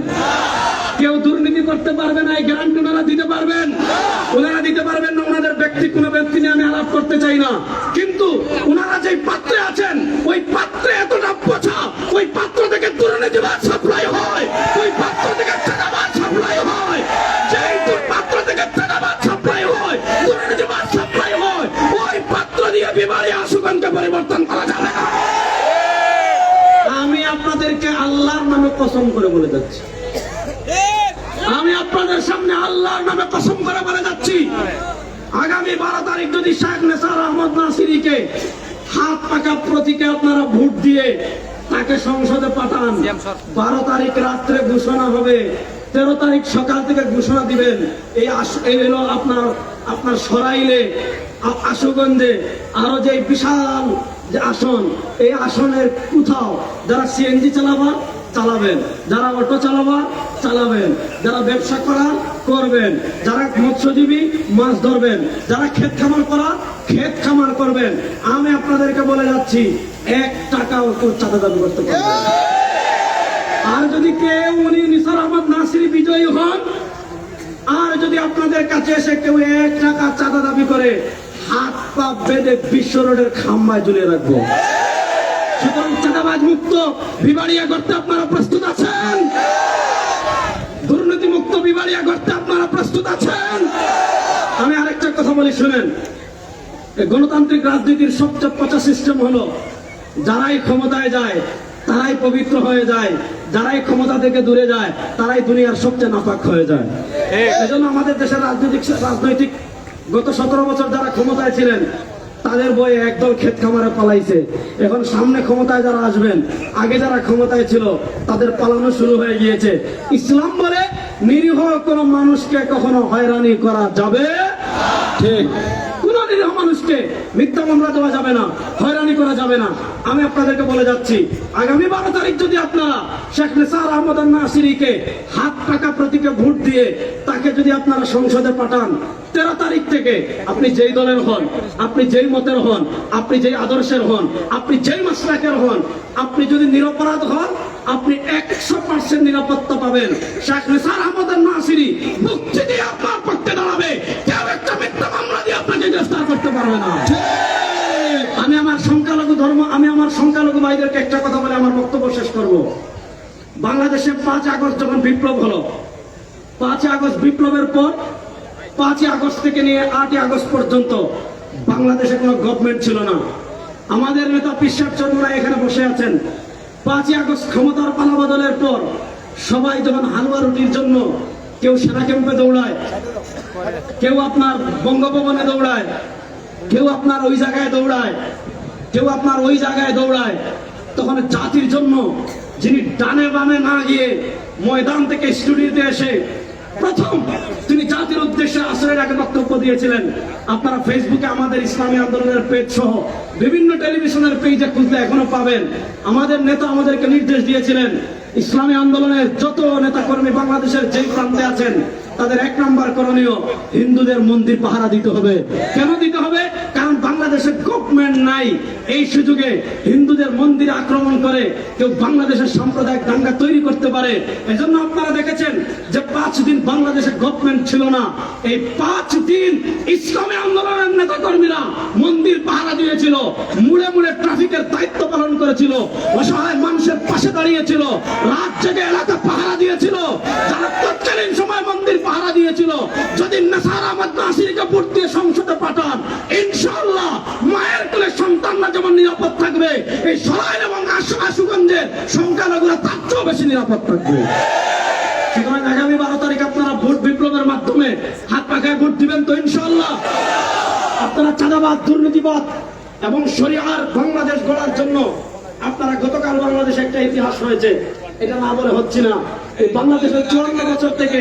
কেউ দুর্নীতি করতে পারবে না, এই গ্যারান্টি ওনারা দিতে পারবেন? ওনারা দিতে পারবেন না। ওনাদের ব্যক্তি কোনো ব্যক্তি নিয়ে আমি আলাপ করতে চাই না, কিন্তু ওনারা যে পাত্রে আছেন ওই পাত্রে এতটা পচা, ওই পাত্র থেকে দুর্নীতিবাদ সাপ্লাই হয়, ওই পাত্র থেকে চাঁদাবাদ সাপ্লাই হয়, যেই পাত্র থেকে চাঁদাবাদ সাপ্লাই হয়, দুর্নীতিবাদ সাপ্লাই হয়, ওই পাত্র দিয়ে বিবারে আশুগঞ্জকে পরিবর্তন করা যাবে না। আমি আপনাদেরকে আল্লাহর নামে কসম করে বলে যাচ্ছি, আমি আপনাদের সামনে আল্লাহর নামে কসম করে বলে যাচ্ছি, আগামী 12 তারিখ যদি শেখ নেসার আহমদ নাসিরিকে হাত পাকা প্রতীকে আপনারা ভোট দিয়ে তাকে সংসদে পাঠান, 12 তারিখ রাত্রে ঘোষণা হবে, 13 তারিখ সকাল থেকে ঘোষণা দিবেন। এই হলো আপনার সরাইলে আশুগঞ্জে আরো যে বিশাল যে আসন, এই আসনের কোথাও যারা সিএনজি চালাবেন, যারা অটো চালাবেন, যারা ব্যবসা করবেন, যারা মৎস্যজীবী মাছ ধরবেন, যারা ক্ষেত খামার করবেন, আমি আপনাদেরকে বলে যাচ্ছি 1 টাকাও কেউ চাঁদা দাবি করতে পারবে না। আর যদি কেউ উনি নিসার আহমদ নাসিরি বিজয়ী হন, আর যদি আপনাদের কাছে এসে কেউ 1 টাকা চাঁদা দাবি করে, হাত পা বেঁধে বিশ্ব রোডের খাম্বায় ঝুলিয়ে রাখবো। সুতরাং চাঁদাবাজ মুক্ত বিবাড়িয়া করতে আপনারা প্রস্তুত আছেন? দুর্নীতি মুক্ত বিবাড়িয়া করতে আপনারা প্রস্তুত আছেন? আমি আরেকটা কথা বলি, শুনেন। গণতান্ত্রিক রাজনীতির সবচেয়ে পচা সিস্টেম হলো যারাই ক্ষমতায় যায় তারাই পবিত্র হয়ে যায়, যারাই ক্ষমতা থেকে দূরে যায় তারাই দুনিয়ার সবচেয়ে নাপাক হয়ে যায়। এজন্য আমাদের দেশের রাজনৈতিক গত 17 বছর যারা ক্ষমতায় ছিলেন তাদের বয়ে একদল ক্ষেত খামারে পালাইছে। এখন সামনে ক্ষমতায় যারা আসবেন, আগে যারা ক্ষমতায় ছিল তাদের পালানো শুরু হয়ে গিয়েছে। ইসলাম বলে নিরীহ কোনো মানুষকে কখনো হয়রানি করা যাবে, ঠিক, কোন নিরীহ মানুষকে মিথ্যা মামলা দেওয়া যাবে না, হয়রানি করা যাবে না। আমি আপনাদেরকে বলে যাচ্ছি, আগামী 12 তারিখ যদি আপনারা শেখ নেসার আহমদ নাসিরিকে হাত পাকা প্রতীকে ভোট দিয়ে তাকে যদি আপনারা সংসদে পাঠান, 13 তারিখ থেকে আপনি যেই দলের হন, আপনি যেই মতের হন, আপনি যেই আদর্শের হন, আপনি যেই মাসলাকের হন, আপনি যদি নিরপরাধ হন, আপনি 100% নিরাপত্তা পাবেন। শেখ নেসার আহমদ নাসিরি মুক্তি দিয়ে আপনার পক্ষে দাঁড়াবে, কেউ একটা মিথ্যা মামলা দিয়ে আপনাকে গ্রেফতার করতে পারবে না। আমি আমার সংখ্যালঘু ভাইদেরকে একটা কথা বলে আমার বক্তব্য শেষ করব। বাংলাদেশে 5 আগস্ট যখন বিপ্লব হলো, 5 আগস্ট বিপ্লবের পর 5 আগস্ট থেকে নিয়ে 8 আগস্ট পর্যন্ত বাংলাদেশে কোনো গভর্নমেন্ট ছিল না। আমাদের নেতা পিসাব চন্দ্রা এখানে বসে আছেন। 5 আগস্ট ক্ষমতার পালা বদলের পর সবাই যখন হালুয়া রুটির জন্য কেউ সেনা ক্যাম্পে দৌড়ায়, কেউ আপনার বঙ্গভবনে দৌড়ায়, কেউ আপনার ওই জায়গায় দৌড়ায়, তখন জাতির জন্য যিনি ডানে বামে না গিয়ে ময়দান থেকে স্টুডিওতে এসে প্রথম তিনি জাতির উদ্দেশ্যে আসরের আগে বক্তব্য দিয়েছিলেন। আপনারা ফেসবুকে আমাদের ইসলামী আন্দোলনের পেজ সহ বিভিন্ন টেলিভিশনের পেজে খুঁজলে এখনো পাবেন। আমাদের নেতা আমাদেরকে নির্দেশ দিয়েছিলেন, ইসলামী আন্দোলনের যত নেতা কর্মী বাংলাদেশের যেই প্রান্তে আছেন তাদের 1 নম্বর করণীয় হিন্দুদের মন্দির পাহারা দিতে হবে। কেন দিতে হবে? কারণ বাংলাদেশে গভর্নমেন্ট নাই, এই সুযোগে হিন্দুদের মন্দিরে আক্রমণ করে কেউ বাংলাদেশের সাম্প্রদায়িক দাঙ্গা তৈরি করতে পারে। এজন্য আপনারা দেখেছেন যে 5 দিন বাংলাদেশে গভর্নমেন্ট ছিল না। এই 5 দিন ইসলামী আন্দোলনের নেতা কর্মীরা মন্দির পাহারা দিয়েছিল, মুড়ে মুড়ে ট্রাফিকের দায়িত্ব পালন করেছিল, অসহায় মানুষের পাশে দাঁড়িয়েছিল, রাত জেগে এলাকা পাহারা দিয়েছিল। যারা তৎকালীন সময় মন্দির পাহারা দিয়েছিল, যদি নেসার আহমদ নাসিরিকে ভোট দিয়ে সংসদে পাঠান, ইনশাআল্লাহ মায়ের কোলে সন্তানরা যেমন নিরাপদ থাকবে, এই সরাইল এবং আশুগঞ্জের সংখ্যালঘুরা তার চেয়েও বেশি নিরাপদ থাকবে। সুতরাং আগামী 12 তারিখ আপনারা ভোট বিপ্লবের মাধ্যমে হাত পাখায় ভোট দিবেন তো ইনশাআল্লাহ? আপনারা চাঁদাবাদ, দুর্নীতিবাদ এবং শরিয়ার বাংলাদেশ গড়ার জন্য আপনারা গতকাল বাংলাদেশে একটা ইতিহাস হয়েছে, এটা না বলে হচ্ছে না। এই বাংলাদেশের 54 বছর থেকে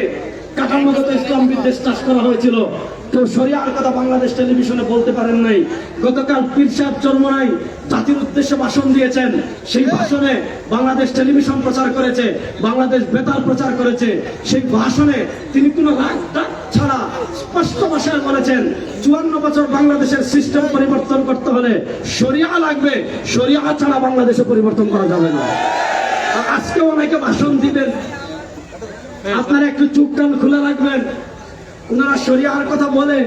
কাঠামোগত ইসলাম বিদ্বেষ চাষ করা হয়েছিল, কেউ শরিয়ার কথা বাংলাদেশ টেলিভিশনে বলতে পারেন নাই। গতকাল পীর সাহেব চরমোনাই জাতির উদ্দেশ্যে ভাষণ দিয়েছেন, সেই ভাষণে বাংলাদেশ টেলিভিশন প্রচার করেছে, বাংলাদেশ বেতার প্রচার করেছে। সেই ভাষণে তিনি কোনো রাগ ডাক ছাড়া স্পষ্ট ভাষায় বলেছেন 54 বছর বাংলাদেশের সিস্টেম পরিবর্তন করতে হলে শরিয়া লাগবে, শরিয়া ছাড়া বাংলাদেশে পরিবর্তন করা যাবে না। আর আজকে অনেকে ভাষণ দিবেন, আপনারা একটু চুপ কান খুলে রাখবেন। ওনারা শরিয়ার কথা বলে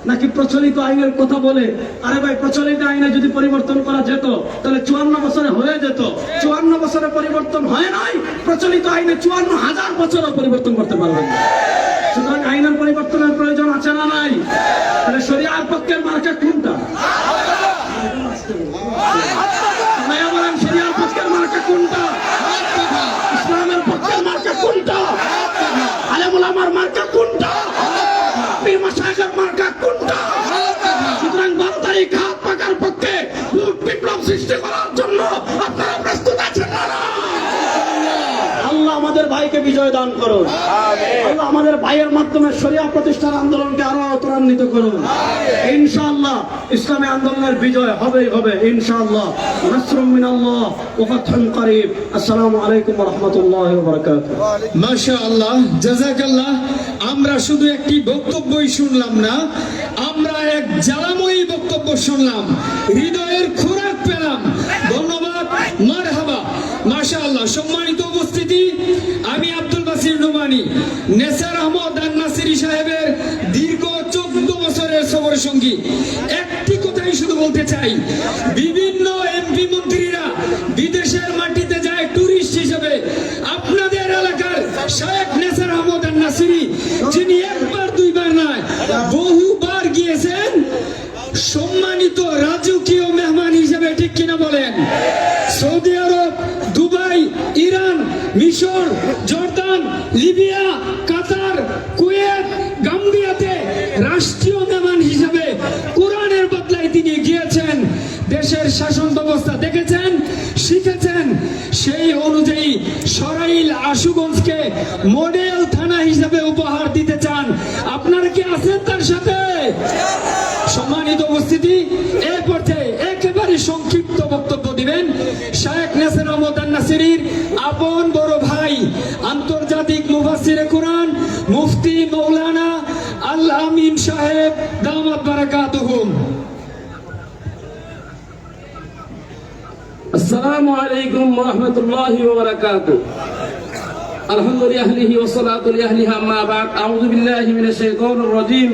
নাকি প্রচলিত আইনের কথা বলে? আরে ভাই, প্রচলিত আইনে যদি পরিবর্তন করা যেত তাহলে 54 বছরে হয়ে যেত। 54 বছরে পরিবর্তন হয় নাই, প্রচলিত আইনে 54,000 বছরও পরিবর্তন করতে পারবেন না। সুতরাং আইনের পরিবর্তনের প্রয়োজন আছে না নাই? তাহলে শরিয়ার পক্ষের মার্কা কোনটা? বলেন, শরিয়ার পক্ষের মার্কা কোনটা? ইসলামের পক্ষের মার্কা কোনটা? আলেম ওলামার মার্কা কোনটা? পীর মাশায়েখের মার্কা কোনটা? সুতরাং 12 তারিখ হাত পাকার পক্ষে ভোট বিপ্লব সৃষ্টি করার জন্য আপনারা প্রস্তুত আছেন না? আল্লাহ আমাদের ভাইকে বিজয় দান করুন। আল্লাহ আমাদের ভাইয়ের মাধ্যমে শরিয়া প্রতিষ্ঠার আন্দোলনকে আরো ত্বরান্বিত করুন। ইনশাআল্লাহ ইসলামী আন্দোলনের বিজয় হবেই হবে ইনশাআল্লাহ। নাসরুম মিনাল্লাহ ওয়া ফাতহুন করিব। আসসালামু আলাইকুম ওয়া রাহমাতুল্লাহি ওয়া বারাকাতুহু। মাশাআল্লাহ, জাযাকাল্লাহ। আমরা শুধু একটি বক্তব্যই শুনলাম না, আমরা এক জ্বালাময়ী বক্তব্য শুনলাম, হৃদয়ের খোরাক পেলাম। ধন্যবাদ, মারহাবা, মাশাআল্লাহ। সম্মানিত উপস্থিতি, আমি আব্দুল বাসির নোমানী, নেসার আহমদ আন নাসিরি সাহেবের দীর্ঘ 14 বছরের সফর সঙ্গী। একটি কথাই শুধু বলতে চাই, বিভিন্ন এমপি মন্ত্রীরা বিদেশের মাটিতে যায় টুরিস্ট হিসেবে। আপনাদের এলাকার শেখ নেসার আহমদ আন নাসিরি, যিনি একবার দুইবার নয় বহুবার গিয়েছেন সম্মানিত রাজকীয় মেহমান হিসেবে, ঠিক কিনা বলেন? সৌদি আরব, দুবাই, ইরান, মিশর, জর্দান, লিবিয়া, কাতার, কুয়েত, গাম্বিয়াতে রাষ্ট্রীয় মেহমান হিসেবে কোরআনের বদলায় তিনি গিয়েছেন। দেশের শাসন ব্যবস্থা দেখেছেন, শিখেছেন। সেই অনুযায়ী সরাইল আশুগঞ্জকে মডেল থানা হিসেবে উপহার দিতে চান। আপনারা কি আছেন তার সাথে? সম্মানিত উপস্থিতি, এই পর্যায়ে একেবারে সংক্ষিপ্ত বক্তব্য দিবেন শেখ নেসার আহমদ আন নাসিরির আপন বড় ভাই, আন্তর্জাতিক মুফাসসিরে কোরআন মুফতি মাওলানা আল আমিন সাহেব, দামাত বারাকাতুহুম। আসসালামু আলাইকুম ওয়া রাহমাতুল্লাহি ওয়া বারাকাতুহু। আলহামদুলিল্লাহি আহলিহি ওয়া সালাতু আলাইহি আম্মা বা'দ। আউযু বিল্লাহি মিনাশ শাইতানির রাজীম।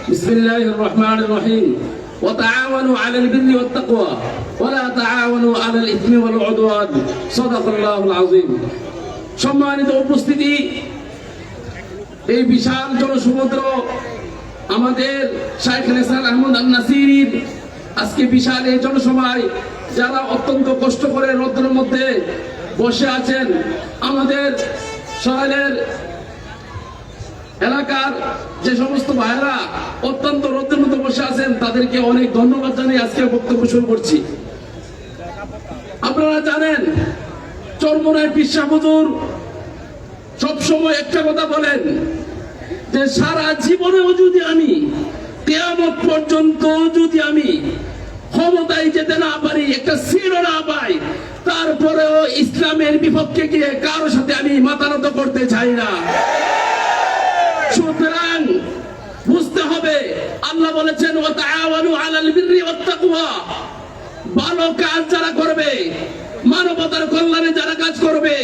বিসমিল্লাহির রহমানির রহিম। ওয়া তাআওয়ানু আলাল বিররি ওয়াত তাকওয়া ওয়া লা তাআওয়ানু আলাল ইসমি ওয়াল উদওয়ান। সাদাকাল্লাহুল আযীম। সম্মানিত উপস্থিতি, এই বিশাল জনসমুদ্র আমাদের শেখ নেসার আহমদ আন নাসিরির আজকে বিশাল এই জনসভায় যারা অত্যন্ত কষ্ট করে রোদ্রের মধ্যে বসে আছেন, আমাদের সরাইলের এলাকার যে সমস্ত ভাইয়েরা অত্যন্ত রোদ্রের মধ্যে বসে আছেন, তাদেরকে অনেক ধন্যবাদ জানিয়ে আজকে বক্তব্য শুরু করছি। আপনারা জানেন, চরমোনাই পীর সাহেব হুজুর সবসময় একটা কথা বলেন যে সারা জীবনেও যদি আমি কিয়ামত পর্যন্ত যদি আমি ক্ষমতায় যেতে না পারি, একটা সিটও না পাই, তারপরেও ইসলামের বিপক্ষে গিয়ে কারোর সাথে আমি মাথা নত করতে চাই না। সুতরাং বুঝতে হবে, আল্লাহ বলেছেন ওয়া তাআওয়ানু আলাল বিররি ওয়াত তাকওয়া। ভালো কাজ যারা করবে, মানবতার কল্যাণে যারা কাজ করবে,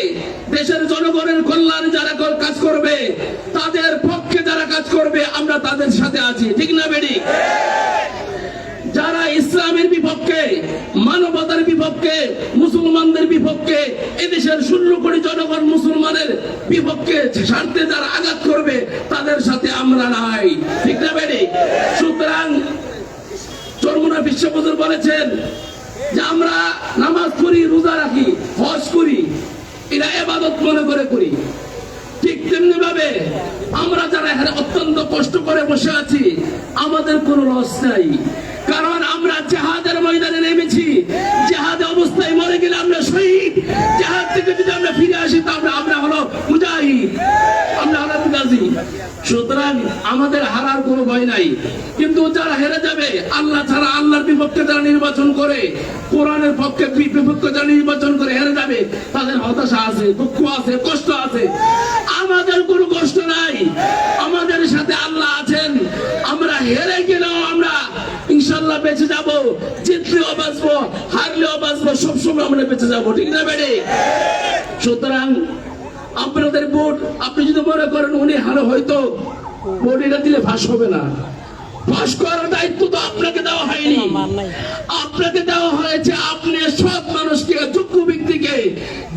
দেশের জনগণের কল্যাণে যারা কাজ করবে, তাদের পক্ষে যারা কাজ করবে, আমরা তাদের সাথে আছি, ঠিক না বেডি? যারা ইসলামের বিপক্ষে, মানবতার বিপক্ষে, মুসলমানদের বিপক্ষে, এদেশের 16 কোটি জনগণ মুসলমানের বিপক্ষে স্বার্থে যারা আঘাত করবে, তাদের সাথে আমরা নাই, ঠিক না বেডি? সুতরাং চরমোনাই পীর সাহেব হুজুর বলেছেন যে আমরা নামাজ পড়ি, রোজা রাখি, হজ করি, এরা ইবাদত মনে করে করি। ঠিক তেমনি ভাবে আমরা যারা এখানে অত্যন্ত কষ্ট করে বসে আছি, আমাদের কোনো লস নাই, কারণ আমরা জিহাদের ময়দানে নেমেছি। জিহাদে অবস্থায় মরে গেলে আমরা শহীদ, জিহাদ থেকে যদি আমরা ফিরে আসি তাহলে আমরা হলো মুজাহিদ, আমরা হলো গাজী। সুতরাং আমাদের হারার কোনো ভয় নাই। কিন্তু যারা হেরে যাবে, আল্লাহ ছাড়া আল্লাহর বিপক্ষে যারা নির্বাচন করে, কোরআনের পক্ষে বিপক্ষে যারা নির্বাচন করে হেরে যাবে, তাদের হতাশা আছে, দুঃখ আছে, কষ্ট আছে। আমাদের কোনো কষ্ট নাই, আমাদের সাথে আল্লাহ আছেন। আমরা হেরে গেলেও আমরা ইনশাল্লাহ বেঁচে যাব, জিতলেও বাঁচবো, হারলেও বাঁচবো, সবসময় আমরা বেঁচে যাবো, ঠিক না বেড়ে? সুতরাং আপনাদের ভোট, আপনি যদি মনে করেন উনি হারে, হয়তো ভোট এটা দিলে ফাঁস হবে না, ফাঁস করার দায়িত্ব তো আপনাকে দেওয়া হয়নি। আপনাকে দেওয়া হয়েছে আপনি সব মানুষকে, যোগ্য ব্যক্তিকে,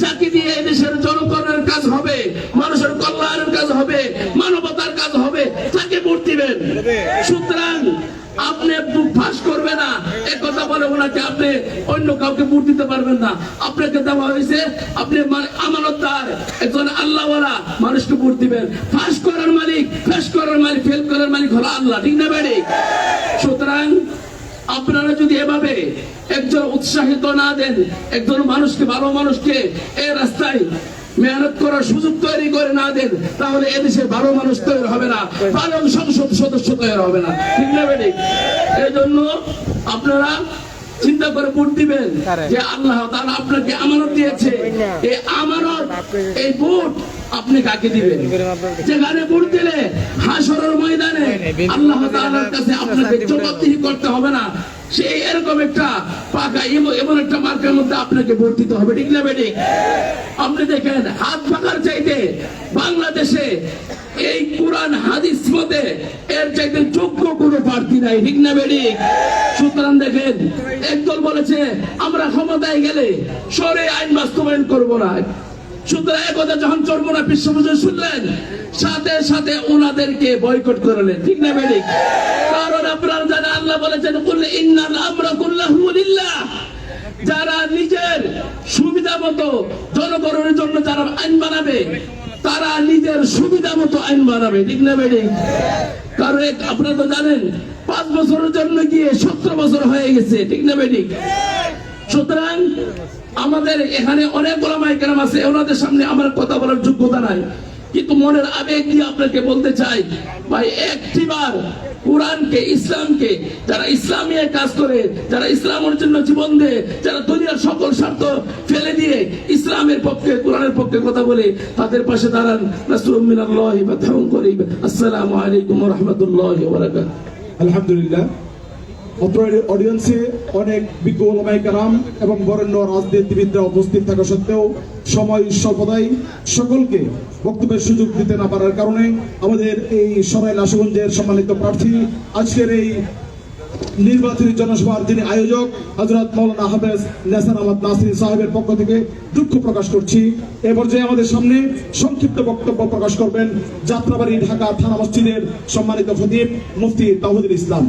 যাকে দিয়ে এদেশের জনগণের কাজ হবে, মানুষের কল্যাণের কাজ হবে, মানবতার কাজ হবে, তাকে ভোট দিবেন। সুতরাং আপনি ফাঁস করবে না এ কথা বলে ওনাকে আপনি অন্য কাউকে ভোট দিতে পারবেন না। আপনাকে দেওয়া হয়েছে, আপনি আমানতদার, একজন আল্লাহওয়ালা মানুষকে ভোট দিবেন। ফাঁস করার মালিক, ফাঁস করার মালিক, ফেল করার মালিক হলো আল্লাহ, ঠিক না বেড়ে? সুতরাং আপনারা যদি এভাবে একজন উৎসাহিত না দেন, একজন মানুষকে, ভালো মানুষকে এই রাস্তায় মেহনত করার সুযোগ তৈরি করে না দেন, তাহলে এদেশে ভালো মানুষ তৈরি হবে না, ভালো সংসদ সদস্য তৈরি হবে না, ঠিক না বেড়ে? এই জন্য আপনারা চিন্তা করে ভোট দিবেন যে আল্লাহ তাআলা আপনাকে আমানত দিয়েছে, এই আমানত, এই ভোট আপনি কাকে দিবেন। যেখানে ভোট দিলে হাসরের ময়দানে আল্লাহ তাআলার কাছে আপনাকে জবাবদিহি করতে হবে না, সেই এরকম একটা পাকা এমন একটা মার্কের মধ্যে আপনাকে ভোট দিতে হবে, ঠিক না বেটি? আপনি দেখেন, হাত পাকার চাইতে বাংলাদেশে এই কোরআন হাদিস মতে এর চাইতে যোগ্য কোনো প্রার্থী নাই, ঠিক না বেটি? সুতরাং দেখেন, একদল বলেছে আমরা ক্ষমতায় গেলে সরে আইন বাস্তবায়ন করব না। সুতরাং একথা যখন চরমোনা বিশ্ববিদ্যালয় শুনলেন, সাথে সাথে ওনাদেরকে বয়কট করলেন, ঠিক না বেটি? কারণ আপনারা জানেন, আল্লাহ বলেছেন কুল ইন্নাল আমরা কুল্লাহু লিল্লাহ। যারা নিজের সুবিধা মতো জনগণের জন্য যারা আইন বানাবে, তারা নিজের সুবিধা মতো আইন বানাবে, ঠিক না বেটি? কারণ আপনারা তো জানেন 5 বছরের জন্য গিয়ে 17 বছর হয়ে গেছে, ঠিক না বেটি? সুতরাং আমাদের এখানে অনেক ওলামায়ে কেরাম আছে, ওনাদের সামনে আমার কথা বলার যোগ্যতা নাই, কিন্তু মনের আবেগ দিয়ে আপনাকে বলতে চাই, ভাই একটিবার কোরআনকে, ইসলামকে, যারা ইসলামী কাজ করে, যারা ইসলামের জন্য জীবন দেয়, যারা দুনিয়ার সকল স্বার্থ ফেলে দিয়ে ইসলামের পক্ষে, কোরআনের পক্ষে কথা বলে, তাদের পাশে দাঁড়ান। রাসূলুল্লাহ মিনাল্লাহি ওয়া তাআলা করিম। আসসালামু আলাইকুম ওয়া রাহমাতুল্লাহি ওয়া বারাকাতুহু। আলহামদুলিল্লাহ, অত্র অডিয়েন্সে অনেক বিজ্ঞ ওলামায়ে কেরাম এবং বরেণ্য রাজনীতিবিদরা উপস্থিত থাকা সত্ত্বেও সময় স্বল্পতায় সকলকে বক্তব্যের সুযোগ দিতে না পারার কারণে আমাদের এই সরাইল আশুগঞ্জের সম্মানিত প্রার্থী, আজকের এই নির্বাচনী জনসভার যিনি আয়োজক হযরত মাওলানা হাফেজ নেসার আহমদ নাসিরি সাহেবের পক্ষ থেকে দুঃখ প্রকাশ করছি। এ পর্যায়ে আমাদের সামনে সংক্ষিপ্ত বক্তব্য প্রকাশ করবেন যাত্রাবাড়ি ঢাকা থানা মসজিদের সম্মানিত খতিব মুফতি তাওহীদুল ইসলাম।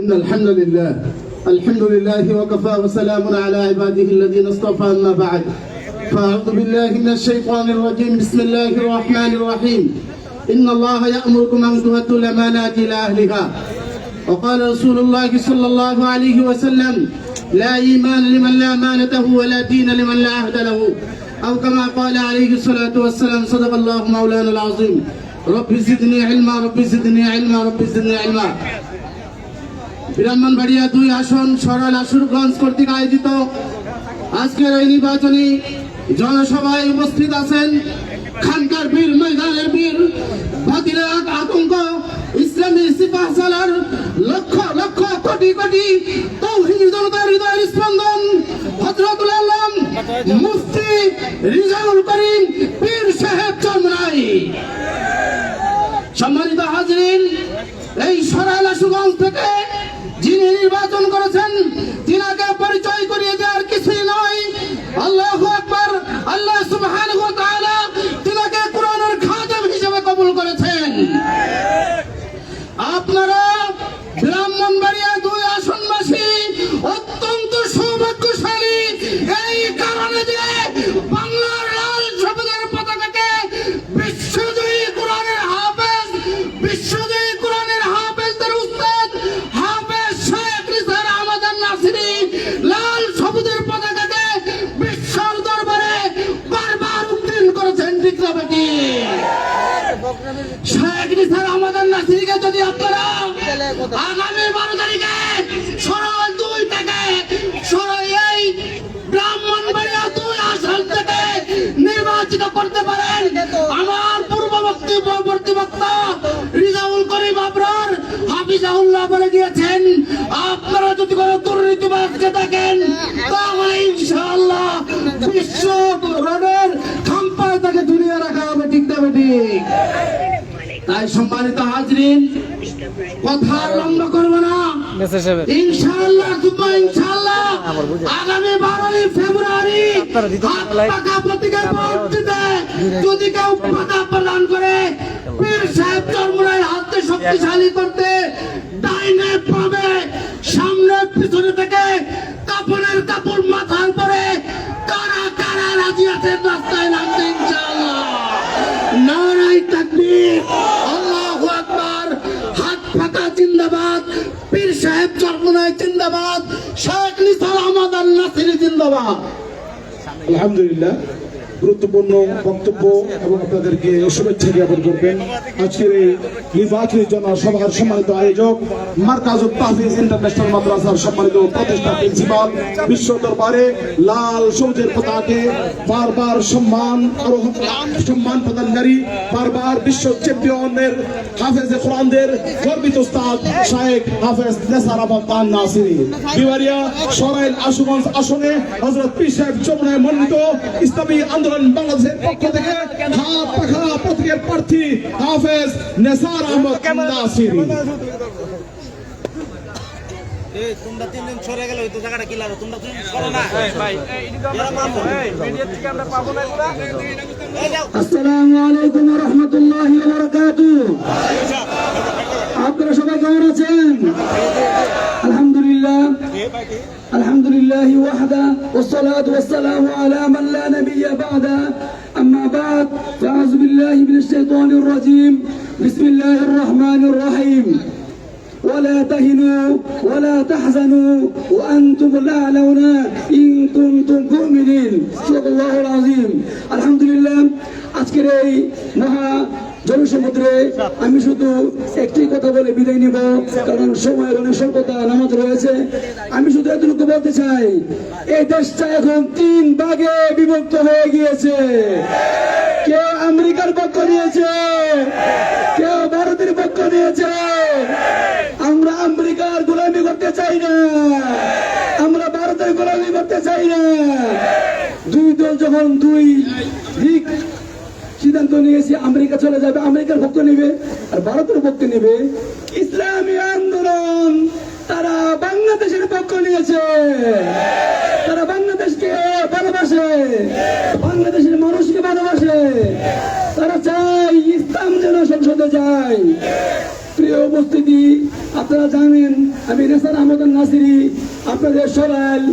إن الحمد لله وكفى وسلام على عباده الذين اصطفى أما بعد فأعوذ بالله من الشيطان الرجيم بسم الله الرحمن الرحيم إن الله يأمركم أن تؤدوا الأمانات إلى أهلها وقال رسول الله صلى الله عليه وسلم لا إيمان لمن لا أمانته ولا دين لمن لا عهد له أو كما قال عليه الصلاة والسلام صدق الله مولانا العظيم رب زدني علما رب زدني علما رب زدني علما। ব্রাহ্মণবাড়িয়া 2 আসন সরাইল আশুগঞ্জ কর্তৃক আয়োজিত আজকের এই নির্বাচনী জনসভায় উপস্থিত আছেন খানকার বীর, ময়দানের বীর, বাতিলের আতঙ্ক, ইসলামী সিপাহসালার লক্ষ লক্ষ কোটি কোটি তৌহিদি জনতার হৃদয়ের স্পন্দন হযরতুল আলম মুফতি রিজাউল করিম পীর সাহেব চরমোনাই। সম্মানিত হাজরিন, এই সরাইল আশুগঞ্জ থেকে যিনি নির্বাচন করেছেন তিনাকে পরিচয় করিয়ে দেওয়ার কিছুই নয়। আল্লাহু আকবার। আল্লাহ সুবহানাহু ওয়া তাআলা তিনাকে কোরআনের খাদেম হিসেবে কবুল করেছেন। আপনারা ব্রাহ্মণবাড়িয়া 2 আসনবাসী অত্যন্ত সৌভাগ্যশালী এই কারণে যে বাংলার লাল সবুজের পতাকাকে বিশ্বজয়ী কোরআনের হাফেজ, বিশ্বজয়ী কোরআনের হাফেজদের উস্তাদ হাফেজ শেখ নিসার আহমদ নাসিরি লাল সবুজের পতাকাকে বিশ্বের দরবারে শেখ নিসার আহমদ নাসিরকে যদি আপনারা আগামী 12 তারিখে সরাইল 2 থেকে এই ব্রাহ্মণবাড়িয়া 2 আসন থেকে নির্বাচিত করতে পারেন, আমার পূর্ববর্তী বক্তা রিজাউল করিম আবরার হাফিজাহুল্লাহ বলে দিয়েছেন, আপনারা যদি কোনো দুর্নীতিবাজকে দেখেন তাহলে ইনশাআল্লাহ বিশ্ব রোডের খাম্পায় তাকে ঝুলিয়ে রাখা হবে। ঠিক না ঠিক? তাই সম্মানিত হাজরিন, কথা লম্বা করবো না, ইনশাআল্লাহ ইনশাআল্লাহ আগামী 12 ফেব্রুয়ারি পাকা প্রতীকের ভিত্তিতে যদি কেউ পাকা প্রদান করে পীর সাহেব চরমুনাইর হাতকে শক্তিশালী করতে ডাইনে পাবে সামনে পিছনে থেকে কাপড়ের কাপড় মাথার পরে কারা কারা রাজি আছেন রাস্তায় নামতে ইনশাআল্লাহ। নারায়ে তাকবীর, আল্লাহু আকবার, হাত পাকা জিন্দাবাদ, পীর সাহেব চরমুনাই জিন্দাবাদ, শেখ নিসার আহমদ নাসিরি জিন্দাবাদ। আলহামদুলিল্লাহ, গুরুত্বপূর্ণ বক্তব্য এবং আপনাদেরকে শুভেচ্ছা জ্ঞাপন করবেন। আজকের এই নির্বাচনী জনসভার সম্মানিত আয়োজক মারকাজুত তাহফিজ ইন্টারন্যাশনাল মাদ্রাসার সম্মানিত প্রতিষ্ঠাতা প্রিন্সিপাল, বিশ্ব দরবারে লাল সবুজের পতাকাকে বারবার সম্মান প্রদানকারী, বারবার বিশ্ব চ্যাম্পিয়নের হাফেজে কোরআনদের গর্বিত উস্তাদ শায়েখ হাফেজ নেসার আহমদ নাসিরি বিবারিয়া সরাইল আশুগঞ্জ আসনে হযরত পীর সাহেব চরমুনাই মনোনীত ইসলামী আন্দোলন বাংলাদেশের পক্ষ থেকে হাত পাখা প্রতীকের প্রার্থী হাফেজ নেসার আহমদ নাসিরি। তোমরা 3 দিন সরে গেলে ওই তো জায়গাটা কি লাগবে, তোমরা সরো না ভাই, মিডিয়া থেকে আমরা পাবো না এগুলা। আসসালামু আলাইকুম ওয়া রাহমাতুল্লাহি ওয়া বারাকাতুহু। আপনারা সবাই কেমন আছেন? আলহামদুলিল্লাহ, আলহামদুলিল্লাহ ওয়াহদা ওয়াসসালাতু ওয়াসসালামু আলা মান লা নাবিয়্যা বা'দা, আম্মা বা'দ, ফাআউযু বিল্লাহি মিনাশ শাইতানির রাজীম, বিসমিল্লাহির রহমানির রহিম। ولا تهنوا ولا تحزنوا وأنتم الأعلون إن كنتم مؤمنين। صدق الله العظيم। আলহামদুলিল্লাহ, আজকের এই মহা জনসমুদ্রে আমি শুধু একটি কথা বলে বিদায় নিব, কারণ সময়ের অনেক স্বল্পতা, নামাজ রয়েছে। আমি শুধু এতটুকু বলতে চাই, এই দেশটা এখন 3 ভাগে বিভক্ত হয়ে গিয়েছে। কেউ আমেরিকার পক্ষ নিয়েছে, কেউ ভারতের পক্ষ নিয়েছে। আমরা আমেরিকার গোলামি করতে চাই না, আমরা ভারতের গোলামি করতে চাই না। 2 দল যখন 2 দিক সিদ্ধান্ত নিয়েছে, আমেরিকা চলে যাবে, আমেরিকার পক্ষ নেবে আর ভারতের পক্ষ নেবে। ইসলামী আন্দোলন তারা বাংলাদেশের পক্ষ নিয়েছে, তারা বাংলাদেশকে ভালোবাসে, বাংলাদেশের মানুষকে ভালোবাসে, তারা চায় ইসলাম যেন সংসদে যায়। প্রিয় উপস্থিতি, আপনারা জানেন আমি নেসার আহমদ নাসিরি আপনাদের সরাইল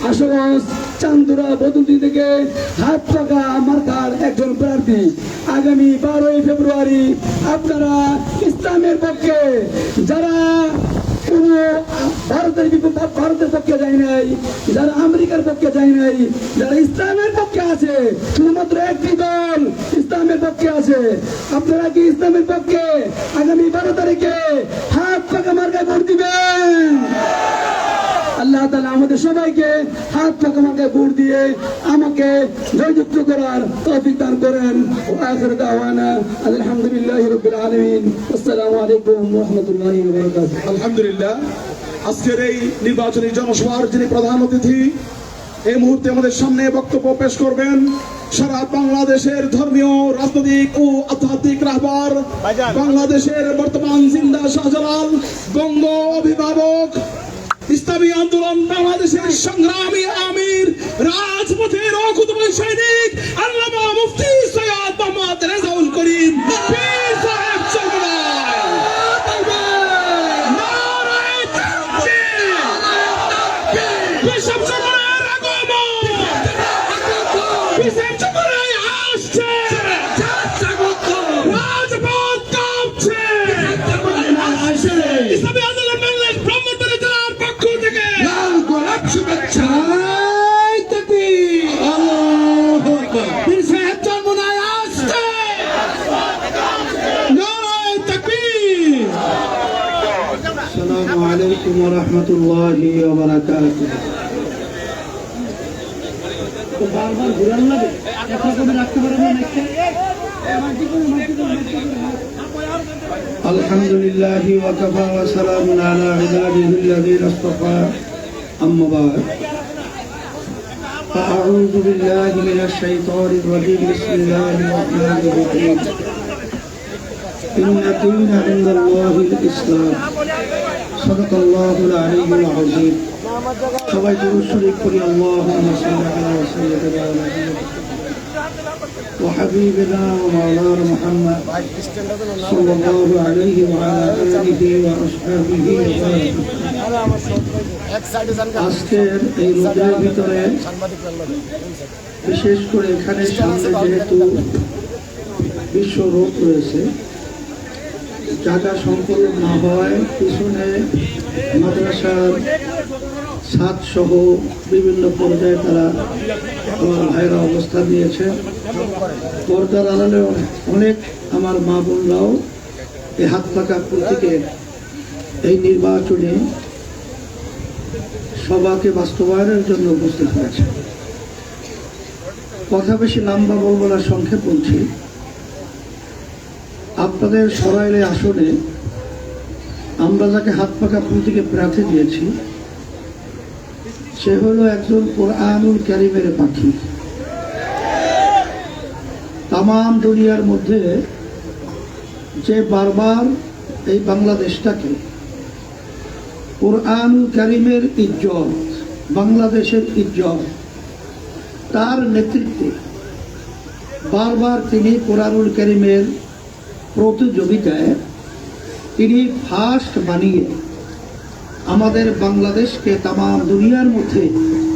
আশুগঞ্জ চান্দুরা বদুলদি থেকে হাত পাকা মার্কার একজন প্রার্থী। আগামী 12 ফেব্রুয়ারি আপনারা ইসলামের পক্ষে, যারা কোন ভারতের পক্ষে যায় নাই, যারা আমেরিকার পক্ষে যায় নাই, যারা ইসলামের পক্ষে আছে, শুধুমাত্র একটি দল ইসলামের পক্ষে আছে। আপনারা কি ইসলামের পক্ষে আগামী 12 তারিখে হাত পাকা মার্কায় ভোট দিবেন? আল্লাহ তাআলা আমাদের সবাইকে হাত পাকা মার্কায় ভোট দিয়ে আমাকে জয়যুক্ত করার তৌফিক দান করেন। ওয়া আখিরু দাওয়ানা আলহামদুলিল্লাহি রাব্বিল আলামিন। আসসালামু আলাইকুম ওয়া রাহমাতুল্লাহি ওয়া বারাকাতুহু। আলহামদুলিল্লাহ, আজকের এই নির্বাচনী জনসভার যিনি প্রধান অতিথি, এই মুহূর্তে আমাদের সামনে বক্তব্য পেশ করবেন সারা বাংলাদেশের ধর্মীয়, রাজনৈতিক ও আধ্যাত্মিক রাহবার, বাংলাদেশের বর্তমান জিন্দা শাহজালাল, বঙ্গ অভিভাবক, ইসলামী আন্দোলন বাংলাদেশের সংগ্রামী আমির, রাজপথের অকুতোভয় সৈনিক আল্লামা মুফতি সৈয়দ মোহাম্মদ রেজাউল করিম পীর সাহেব চরমুনাই। নারায়ে তাকবীর, পীর সাহেব চরমুনাইয়ের আগমন, পীর সাহেব চরমুনাই আসছে, রাজপথ কাঁপছে। ইসলামী আন্দোলন বাংলাদেশ ব্রাহ্মণবাড়িয়া জেলার পক্ষ থেকে লাল গোলাপ শুভেচ্ছা। পীর সাহেব চরমুনাই আসছে। ওয়া রাহমাতুল্লাহি ওয়া বারাকাতুহু। তো বারবার ঘুরানো লাগে, একটা করে রাখতে পারেন না নেক্সট। আলহামদুলিল্লাহি ওয়া কাফা ওয়া সালামুন আলা ইবাদিহিল্লাযীনা ইসতাফা, আম্মা বা'দ। أعوذ بالله من الشيطان الرجيم. بسم الله الرحمن الرحيم. إن الدين عند الله الإسلام. صدق الله العلي العظيم. সবাই দুরূদ শরীফ পড়ি। আল্লাহুম্মা সাল্লি আলা সাইয়্যিদিনা ওয়া হাবিবিনা ওয়া মাওলানা মুহাম্মদ সাল্লাল্লাহু আলাইহি ওয়া আলা আলিহি ওয়া আসহাবিহি ওয়া আজকের এই রোদের ভিতরে বিশেষ করে এখানে সামনে যেহেতু বিশ্ব রোগ রয়েছে, জায়গা সংকলন না হওয়ায় পিছনে মাদ্রাসার ছাদ সহ বিভিন্ন পর্যায়ে তারা আমার ভাইরা অবস্থান নিয়েছে। পর্দার আড়ালে অনেক আমার মা বোনরাও এই হাত পাকা প্রতীকের এই নির্বাচনে সভাকে বাস্তবায়নের জন্য উপস্থিত হয়েছে। কথা বেশি লম্বা বলবো না, সংক্ষেপ বলছি। আপনাদের সরাইলে আসনে আমরা যাকে হাত পাকা প্রতীকে প্রার্থী দিয়েছি, সে হলো একজন কোরআনুল কারীমের পাখি। তাম দুনিয়ার মধ্যে যে বারবার এই বাংলাদেশটাকে কোরআনুল কারীমের ইজ্জত, বাংলাদেশের ইজ্জত, তার নেতৃত্বে বারবার তিনি কোরআনুল কারীমের প্রতিযোগিতায় তিনি ফার্স্ট বানিয়ে আমাদের বাংলাদেশকে তাম দুনিয়ার মধ্যে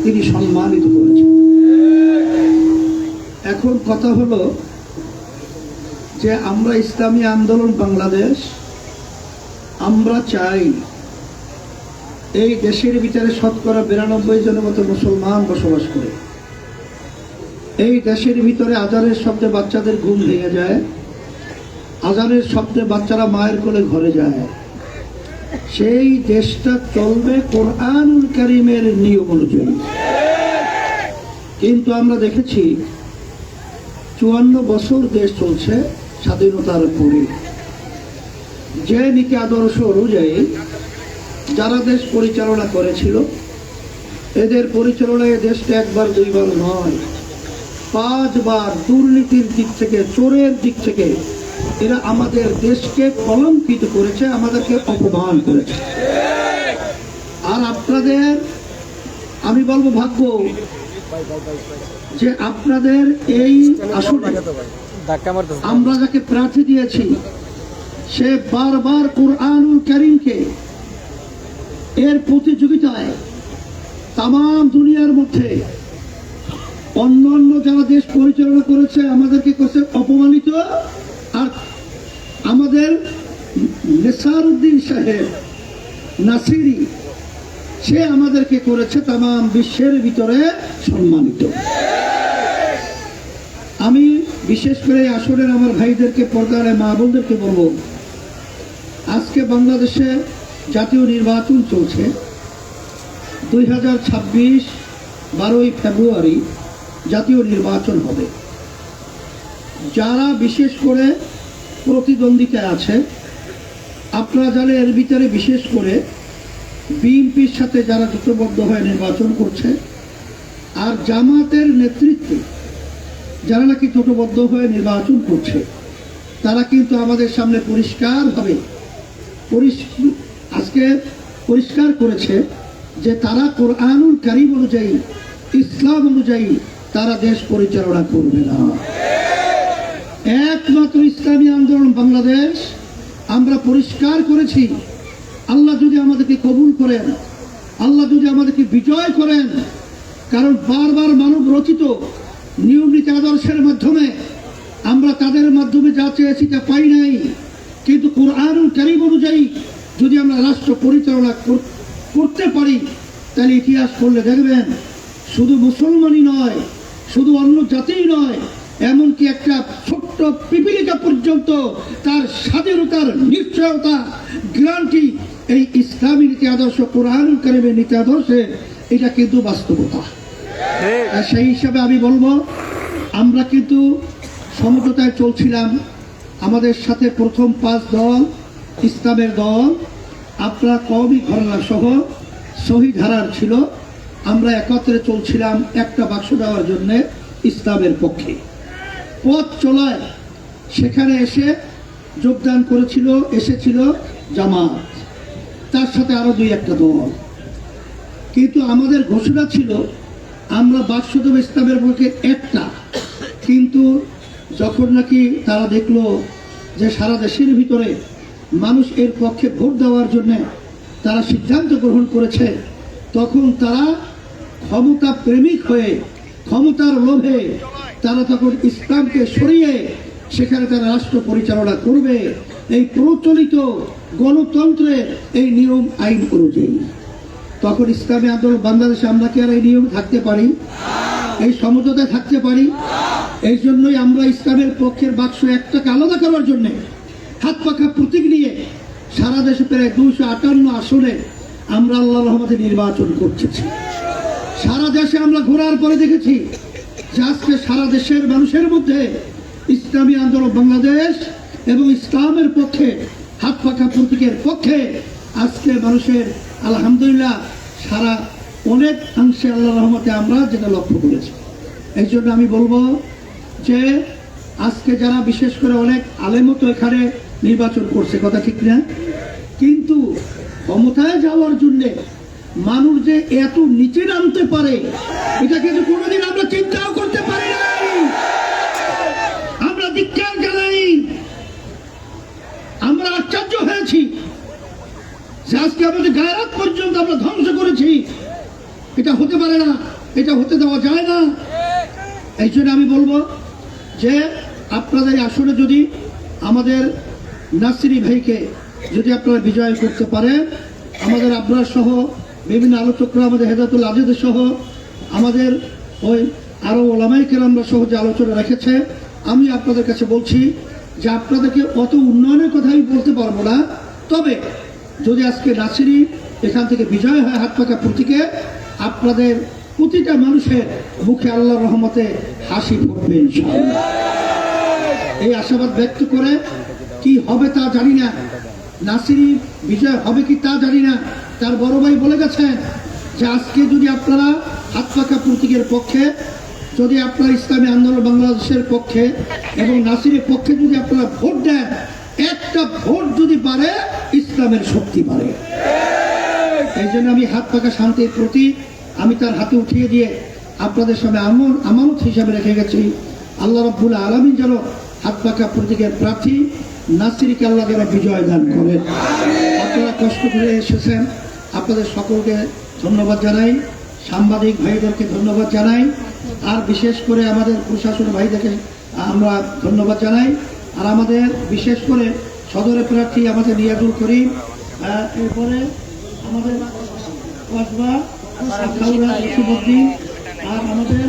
তিনি সম্মানিত করেছেন। এখন কথা হলো যে আমরা ইসলামী আন্দোলন বাংলাদেশ, আমরা চাই এই দেশের ভিতরে শতকরা 92 জনের মতো মুসলমান বসবাস করে। এই দেশের ভিতরে আজানের শব্দে বাচ্চাদের ঘুম ভেঙে যায়, আজানের শব্দে বাচ্চারা মায়ের কোলে ঘরে যায়। সেই দেশটা চলবে কোরআনুল কারীমের নিয়ম অনুযায়ী। কিন্তু আমরা দেখেছি 54 বছর দেশ চলছে স্বাধীনতার পরে, যে নীতি আদর্শ অনুযায়ী যারা দেশ পরিচালনা করেছিল, এদের পরিচালনায় দেশটা একবার দুইবার নয়, 5 বার দুর্নীতির দিক থেকে, চোরের দিক থেকে এরা আমাদের দেশকে কলঙ্কিত করেছে, আমাদেরকে অপমান করেছে। আর আপনাদের আমি বলবো ভাগ্য যে আপনাদের এই আসলে আমরা যাকে প্রার্থী দিয়েছি, সে বারবার কোরআনুল কারীমকে এর প্রতিযোগিতায় তাম দুনিয়ার মধ্যে অন্যান্য যারা দেশ পরিচালনা করেছে আমাদেরকে করছে অপমানিত। আর আমাদের নেসারউদ্দিন সাহেব নাসিরি, সে আমাদেরকে করেছে তাম বিশ্বের ভিতরে সম্মানিত। আমি বিশেষ করে আসরের আমার ভাইদেরকে, পর্দার মা বোনদেরকে বলবো, আজকে বাংলাদেশে জাতীয় নির্বাচন চলছে। 2026 12ই ফেব্রুয়ারি জাতীয় নির্বাচন হবে। যারা বিশেষ করে প্রতিদ্বন্দ্বিতায় আছে, আপনারা জানেন এর ভিতরে বিশেষ করে বিএনপির সাথে যারা জোটবদ্ধ হয়ে নির্বাচন করছে, আর জামাতের নেতৃত্বে যারা নাকি জোটবদ্ধ হয়ে নির্বাচন করছে, তারা কিন্তু আমাদের সামনে পরিষ্কারভাবে আজকে পরিষ্কার করেছে যে তারা কোরআনুল কারীম অনুযায়ী, ইসলাম অনুযায়ী তারা দেশ পরিচালনা করবে না। একমাত্র ইসলামী আন্দোলন বাংলাদেশ আমরা পরিষ্কার করেছি, আল্লাহ যদি আমাদেরকে কবুল করেন, আল্লাহ যদি আমাদেরকে বিজয় করেন, কারণ বারবার মানব রচিত নিয়ম নীতি আদর্শের মাধ্যমে আমরা তাদের মাধ্যমে যা চেয়েছি তা পাই নাই। কিন্তু কোরআনুল কারীম অনুযায়ী যদি আমরা রাষ্ট্র পরিচালনা করতে পারি, তাহলে ইতিহাস পড়লে দেখবেন শুধু মুসলমানই নয়, শুধু অন্য জাতিই নয়, এমনকি একটা ছোট্ট পিপিলিকা পর্যন্ত তার স্বাধীনতার নিশ্চয়তা গ্যারান্টি এই ইসলামী নীতি আদর্শ, কোরআন কারিমের নীতি আদর্শে, এটা কিন্তু বাস্তবতা। আর সেই হিসাবে আমি বলবো, আমরা কিন্তু সমঝোতায় চলছিলাম। আমাদের সাথে প্রথম 5 দল, ইসলামের দল, আপনার কওমি ঘরানা সহ শহীদ হারার ছিল। আমরা একত্রে চলছিলাম একটা বাক্স দেওয়ার জন্য ইসলামের পক্ষে। পথ চলায় সেখানে এসে যোগদান এসেছিল জামাত, তার সাথে আরো 2-1টা দল। কিন্তু আমাদের ঘোষণা ছিল আমরা বাক্স দেব ইসলামের পক্ষে একটা। কিন্তু যখন নাকি তারা দেখলো যে সারা দেশের ভিতরে মানুষ এর পক্ষে ভোট দেওয়ার জন্য তারা সিদ্ধান্ত গ্রহণ করেছে, তখন তারা ক্ষমতা প্রেমিক হয়ে, ক্ষমতার লোভে তারা তখন ইসলামকে সরিয়ে সেখানে তারা রাষ্ট্র পরিচালনা করবে এই প্রচলিত গণতন্ত্রের এই নিয়ম আইন অনুযায়ী। তখন ইসলামী আন্দোলন বাংলাদেশে আমরা কি আর এই নিয়মে থাকতে পারি? এই সমঝোতায় থাকতে পারি? এই জন্যই আমরা ইসলামের পক্ষের বাক্স একটাকে আলাদা করার জন্য হাত পাখা প্রতীক নিয়ে সারা দেশে প্রায় 258 আসনে আমরা আল্লাহর রহমতে নির্বাচন করতেছি। সারা দেশে আমরা ঘোরার পরে দেখেছি যে আজকে সারা দেশের মানুষের মধ্যে ইসলামী আন্দোলন বাংলাদেশ এবং ইসলামের পক্ষে হাত পাখা প্রতীকের পক্ষে আজকে মানুষের আলহামদুলিল্লাহ সারা অনেক অংশে আল্লাহর রহমতে আমরা যেটা লক্ষ্য করেছি। এই জন্য আমি বলবো যে আজকে যারা বিশেষ করে অনেক আলেমও তো এখানে নির্বাচন করছে, কথা ঠিক না? কিন্তু ক্ষমতায় যাওয়ার জন্য মানুষ যে এত নিচে নামতে পারে এটা কিন্তু কোনোদিন আমরা চিন্তাও করতে পারি নাই। আমরা ধিক্কার জানাই, আমরা আশ্চর্য হয়েছি যে আজকে আমাদের গায়রাত পর্যন্ত আমরা ধ্বংস করেছি। এটা হতে পারে না, এটা হতে দেওয়া যায় না। এই জন্য আমি বলবো যে আপনাদের আসলে যদি আমাদের নাসিরি ভাইকে যদি আপনারা বিজয় করতে পারেন, আমাদের আপনার সহ বিভিন্ন আলোচকরা, আমাদের হেদায়েতুল আজিজ সহ আমাদের ওই আরো ওলামায়ে কেরামরা সহ যে আলোচনা রেখেছে, আমি আপনাদের কাছে বলছি যে আপনাদেরকে অত উন্নয়নের কথা আমি বলতে পারবো না, তবে যদি আজকে নাসিরি এখান থেকে বিজয় হয় হাত পাকা প্রতীকে, আপনাদের প্রতিটা মানুষের মুখে আল্লাহর রহমতে হাসি ফুটবে ইনশাআল্লাহ। এই আশাবাদ ব্যক্ত করে কি হবে তা জানি না, নাসিরি বিজয় হবে কি তা জানি না। তার বড় ভাই বলে গেছেন যে আজকে যদি আপনারা হাত পাকা প্রতীকের পক্ষে, যদি আপনারা ইসলামী আন্দোলন বাংলাদেশের পক্ষে এবং নাসিরের পক্ষে যদি আপনারা ভোট দেন, একটা ভোট যদি পারে ইসলামের শক্তি পারে। এই জন্য আমি হাত পাকা শান্তির প্রতীক আমি তার হাতে উঠিয়ে দিয়ে আপনাদের সামনে আমানত হিসাবে রেখে গেছি। আল্লাহ রাব্বুল আলামিন যেন হাত পাকা প্রতীকের প্রার্থী নাসিরকে আল্লাহ যেন বিজয় দান করেন। আপনারা কষ্ট করে এসেছেন, আপনাদের সকলকে ধন্যবাদ জানাই, সাংবাদিক ভাইদেরকে ধন্যবাদ জানাই, আর বিশেষ করে আমাদের প্রশাসন ভাইদেরকে আমরা ধন্যবাদ জানাই। আর আমাদের বিশেষ করে সদরের প্রার্থী আমাদের নিয়াজুল করিম, এরপরে আমাদের কসবা আখাউড়া ইসুবুদ্দিন, আর আমাদের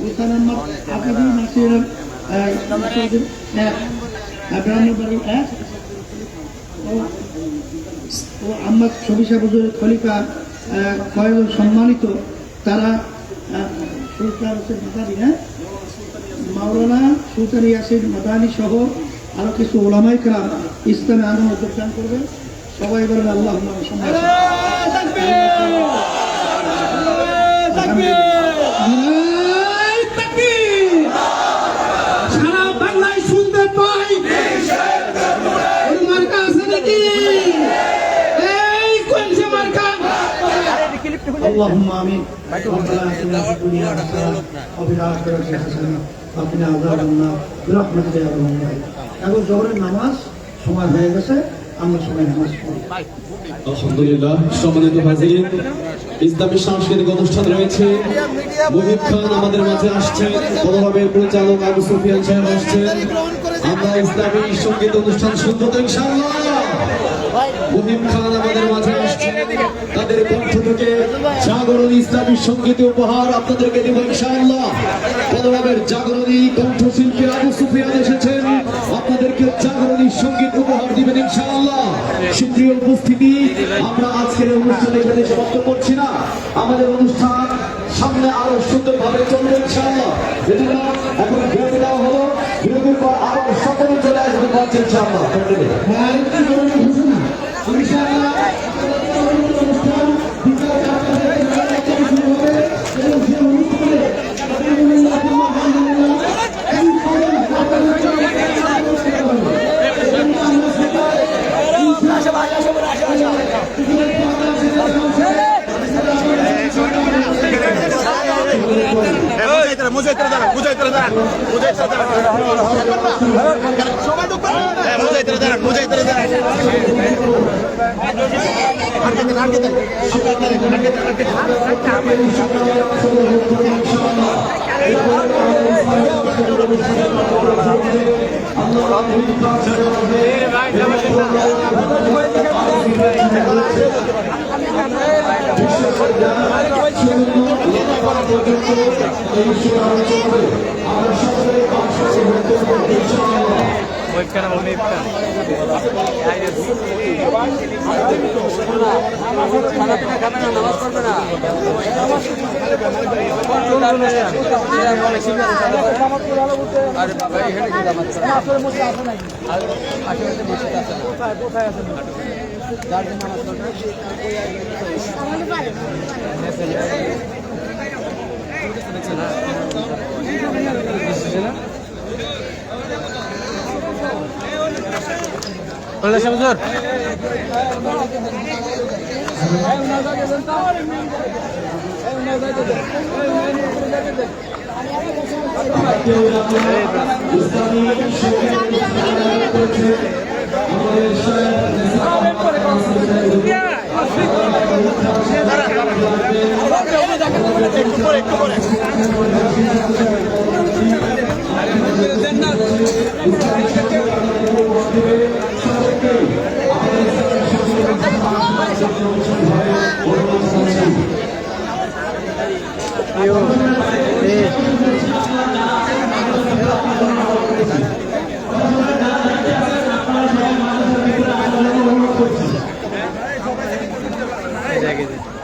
হুসাইন আহমদ আকাদি নাসির ব্রাহ্মণবাড়ি ও আহমদ সবিশা বুজুর খলিফা কয়েকজন সম্মানিত, তারা সুলতান হোসেন মাদানী, মাওলানা সুলতান ইয়াসিন মাদানী সহ আরো কিছু ওলামায়ে কেরাম ইসলামী আন্দোলনে যোগদান করবে। সবাই বলেন আল্লাহুম্মা সাল্লি সারা বাংলায় শুনতে পাই মার্কা আছে নাকি? এই কোন সে মার্কা? اللهم آمين ربنا آتنا في الدنيا حسنة وفي الآخرة حسنة وقنا عذاب النار برحمتك يا أرحم الراحمين। এখন জোহরের নামাজ সময় হয়ে গেছে, আমরা সবাই নামাজ পড়ি। আলহামদুলিল্লাহ, সম্মানিত হাজিরিন, ইসলামী সাংস্কৃতিক অনুষ্ঠান রয়েছে। মুহিব খান আমাদের মাঝে আসছেন, বড়ভাবের পরিচালক আবু সুফিয়ান সাহেব আসছেন। আমরা ইসলামী সঙ্গীত অনুষ্ঠান শুনবো তো ইনশাআল্লাহ। মুহিব খান আমাদের মাঝে আসছেন, তাদের কণ্ঠ থেকে জাগরণী ইসলামী সঙ্গীত উপহার আপনাদেরকে দেব ইনশাআল্লাহ। বড়ভাবের জাগরণী কণ্ঠশিল্পী আবু সুফিয়ান এসেছেন, আপনাদেরকে জাগরণী সঙ্গীত উপহার দিবেন। ইনশাআল্লাহ। সুপ্রিয় উপস্থিতি, আমরা আজকের এই অনুষ্ঠানে এখানে সমাপ্ত করছি না, আমাদের অনুষ্ঠান সামনে আরো সুন্দরভাবে চলবে ইনশাআল্লাহ। এজন্য এখন বিরতি দেওয়া হলো, বিরতির পর আবার সকলে চলে আসবে মঞ্চে ইনশাআল্লাহ।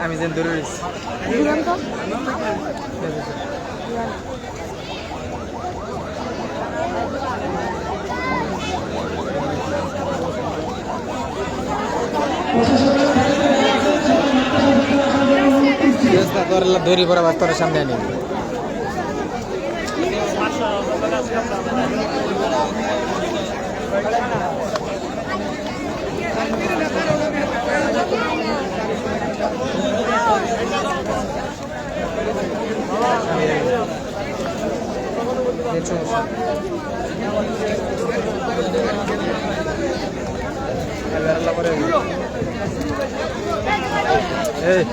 আমি যেন দূরে রয়েছি দড়ি পরা বাস্তবের সামনে আনি Hey!